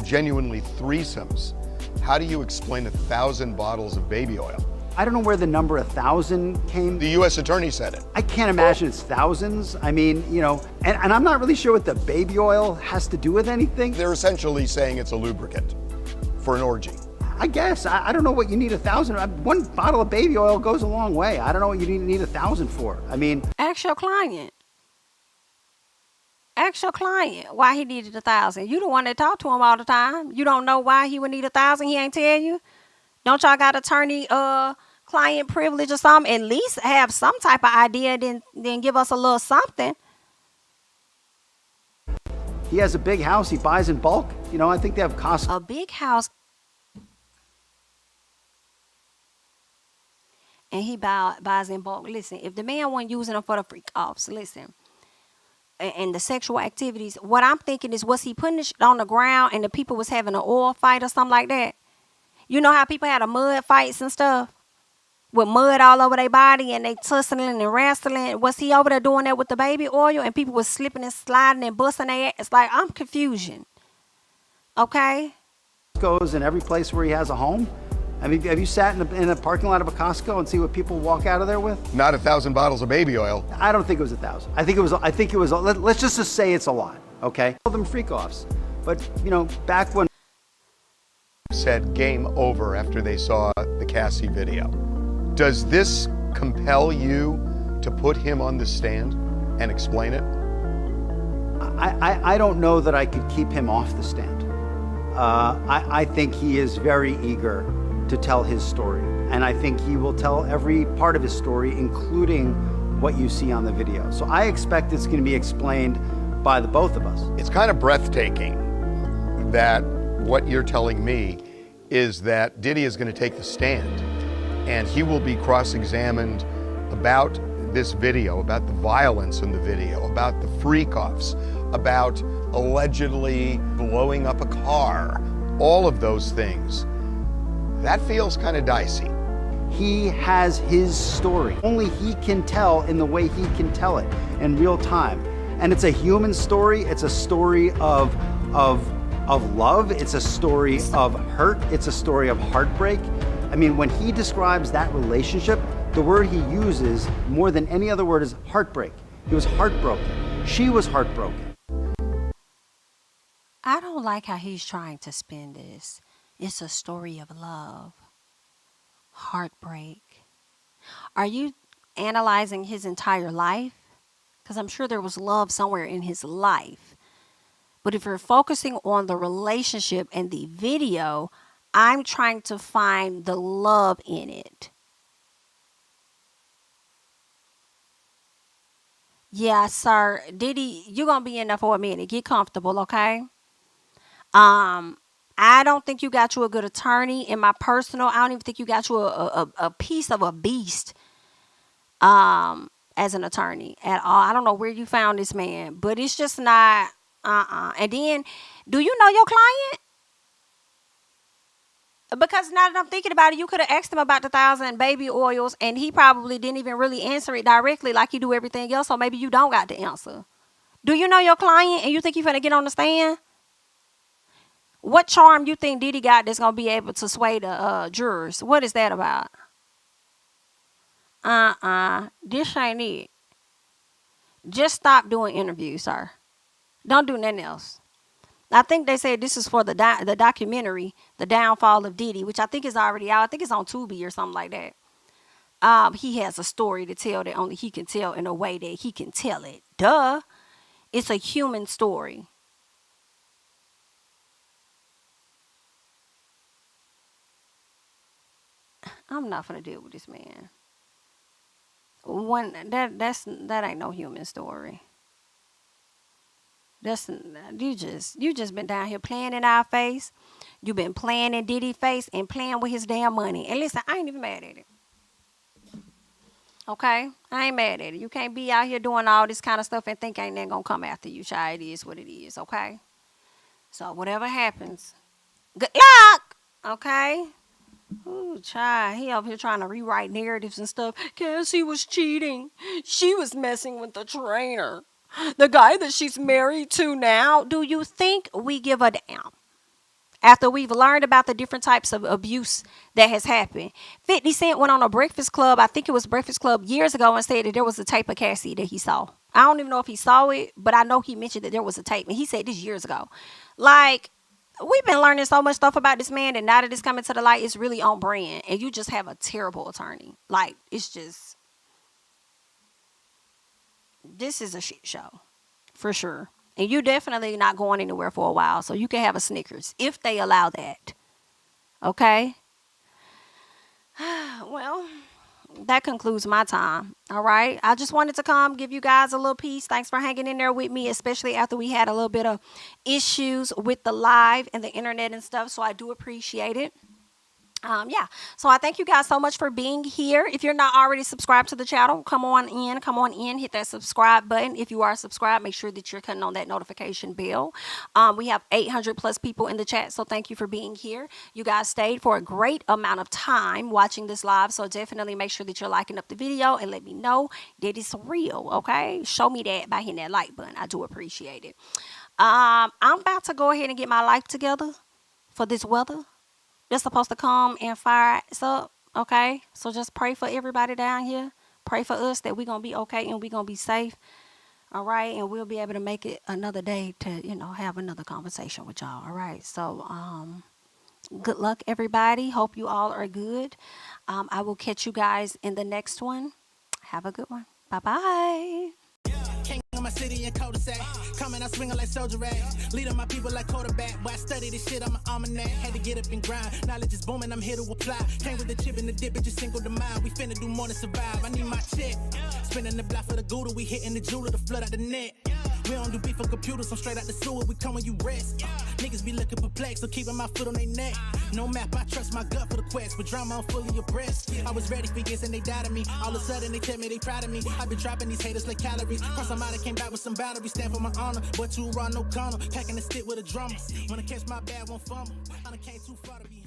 genuinely threesomes, how do you explain 1,000 bottles of baby oil? I don't know where the number 1,000 came. The U.S. attorney said it. I can't imagine it's thousands. I mean, you know, and I'm not really sure what the baby oil has to do with anything. They're essentially saying it's a lubricant. for an orgy? I guess. I don't know what you need 1,000. One bottle of baby oil goes a long way. I don't know what you need 1,000 for. I mean, Ask your client. Ask your client why he needed 1,000. You the one that talk to him all the time. You don't know why he would need 1,000. He ain't tell you. Don't y'all got attorney client privilege or something? At least have some type of idea. Then give us a little something. he has a big house. He buys in bulk. You know, I think they have Costco. A big house. And he buys in bulk. Listen, if the man wasn't using them for the freak offs, listen, and the sexual activities, what I'm thinking is, was he putting it on the ground and the people was having an oil fight or something like that? You know how people had a mud fights and stuff with mud all over their body and they tussling and wrestling? Was he over there doing that with the baby oil and people was slipping and sliding and busting their ass? It's like, I'm confusion. Okay? Goes in every place where he has a home. I mean, have you sat in a parking lot of a Costco and see what people walk out of there with? Not 1,000 bottles of baby oil. I don't think it was 1,000. I think it was. Let's just say it's a lot. Okay. Call them freak offs. But you know, back when said game over after they saw the Cassie video. Does this compel you to put him on the stand and explain it? I don't know that I could keep him off the stand. I think he is very eager to tell his story. And I think he will tell every part of his story, including what you see on the video. So I expect it's going to be explained by the both of us. It's kind of breathtaking that what you're telling me is that Diddy is going to take the stand and he will be cross-examined about this video, about the violence in the video, about the freak-offs, about allegedly blowing up a car, all of those things. That feels kind of dicey. He has his story. Only he can tell in the way he can tell it in real time. And it's a human story. It's a story of love. It's a story of hurt. It's a story of heartbreak. I mean, when he describes that relationship, the word he uses more than any other word is heartbreak. He was heartbroken. She was heartbroken. I don't like how he's trying to spin this. It's a story of love, heartbreak. Are you analyzing his entire life? Because I'm sure there was love somewhere in his life. But if you're focusing on the relationship and the video, I'm trying to find the love in it. Yeah, sir. Diddy, you're going to be in there for a minute. Get comfortable, okay? I don't think you got you a good attorney. In my personal, I don't even think you got you a piece of a beast as an attorney at all. I don't know where you found this man, but it's just not, And then, do you know your client? Because now that I'm thinking about it, you could have asked him about the 1,000 baby oils, and he probably didn't even really answer it directly like you do everything else, so maybe you don't got the answer. Do you know your client, and you think you're finna get on the stand? What charm you think Diddy got that's going to be able to sway the jurors? What is that about? This ain't it. Just stop doing interviews, sir. Don't do nothing else. I think they said this is for the documentary, The Downfall of Diddy, which I think is already out. I think it's on Tubi or something like that. He has a story to tell that only he can tell in a way that he can tell it. Duh. It's a human story. I'm not gonna deal with this man. That ain't no human story. You just been down here playing in our face. You been playing in Diddy's face and playing with his damn money. And listen, I ain't even mad at it. Okay? I ain't mad at it. You can't be out here doing all this kind of stuff and think ain't nothing gonna come after you, child. It is what it is, okay? So whatever happens, good luck, okay? Ooh, child, he up here trying to rewrite narratives and stuff. Cassie was cheating. She was messing with the trainer. The guy that she's married to now. Do you think we give a damn? After we've learned about the different types of abuse that has happened. 50 Cent went on a Breakfast Club, I think it was Breakfast Club years ago, and said that there was a tape of Cassie that he saw. I don't even know if he saw it, but I know he mentioned that there was a tape. And he said this years ago. Like, we've been learning so much stuff about this man, and now that it's coming to the light, it's really on brand. And you just have a terrible attorney. Like, it's just, this is a shit show for sure. And you definitely not going anywhere for a while, so you can have a Snickers if they allow that. Okay. Well, that concludes my time. All right. I just wanted to come give you guys a little piece. Thanks for hanging in there with me, especially after we had a little bit of issues with the live and the internet and stuff. So I do appreciate it. Yeah, so I thank you guys so much for being here. If you're not already subscribed to the channel, come on in, hit that subscribe button. If you are subscribed, make sure that you're clicking on that notification bell. We have 800 plus people in the chat, so thank you for being here. You guys stayed for a great amount of time watching this live, so definitely make sure that you're liking up the video and let me know that it's real, okay? Show me that by hitting that like button. I do appreciate it. I'm about to go ahead and get my life together for this weather. They're supposed to come and fire us up, okay? So just pray for everybody down here. Pray for us that we're going to be okay and we're going to be safe, all right? And we'll be able to make it another day to, you know, have another conversation with y'all, all right? So good luck, everybody. Hope you all are good. I will catch you guys in the next one. Have a good one. Bye-bye. King of my city and cul-de-sac. Coming out swinging like Soldier Rag. Leading my people like quarterback. Boy, I study this shit, I'm an almanac. Had to get up and grind. Knowledge is booming, I'm here to apply. Came with the chip and the dip, it just single the mind. We finna do more than survive. I need my check. Spinning the block for the Gouda. We hitting the jeweler to flood out the net. We don't do beef on computers, I'm straight out the sewer. We come when you rest. Niggas be looking perplexed, so keeping my foot on their neck. No map, I trust my gut for the quest. With drama, I'm fully abreast. I was ready for years and they doubted me. All of a sudden they tell me they proud of me. I've been dropping these haters like calories. Cross them out, I came back with some boundaries. Stand for my honor, but too raw, no corner. Packing the stick with a drummer. When I catch my bad, won't fumble. I done came too far to be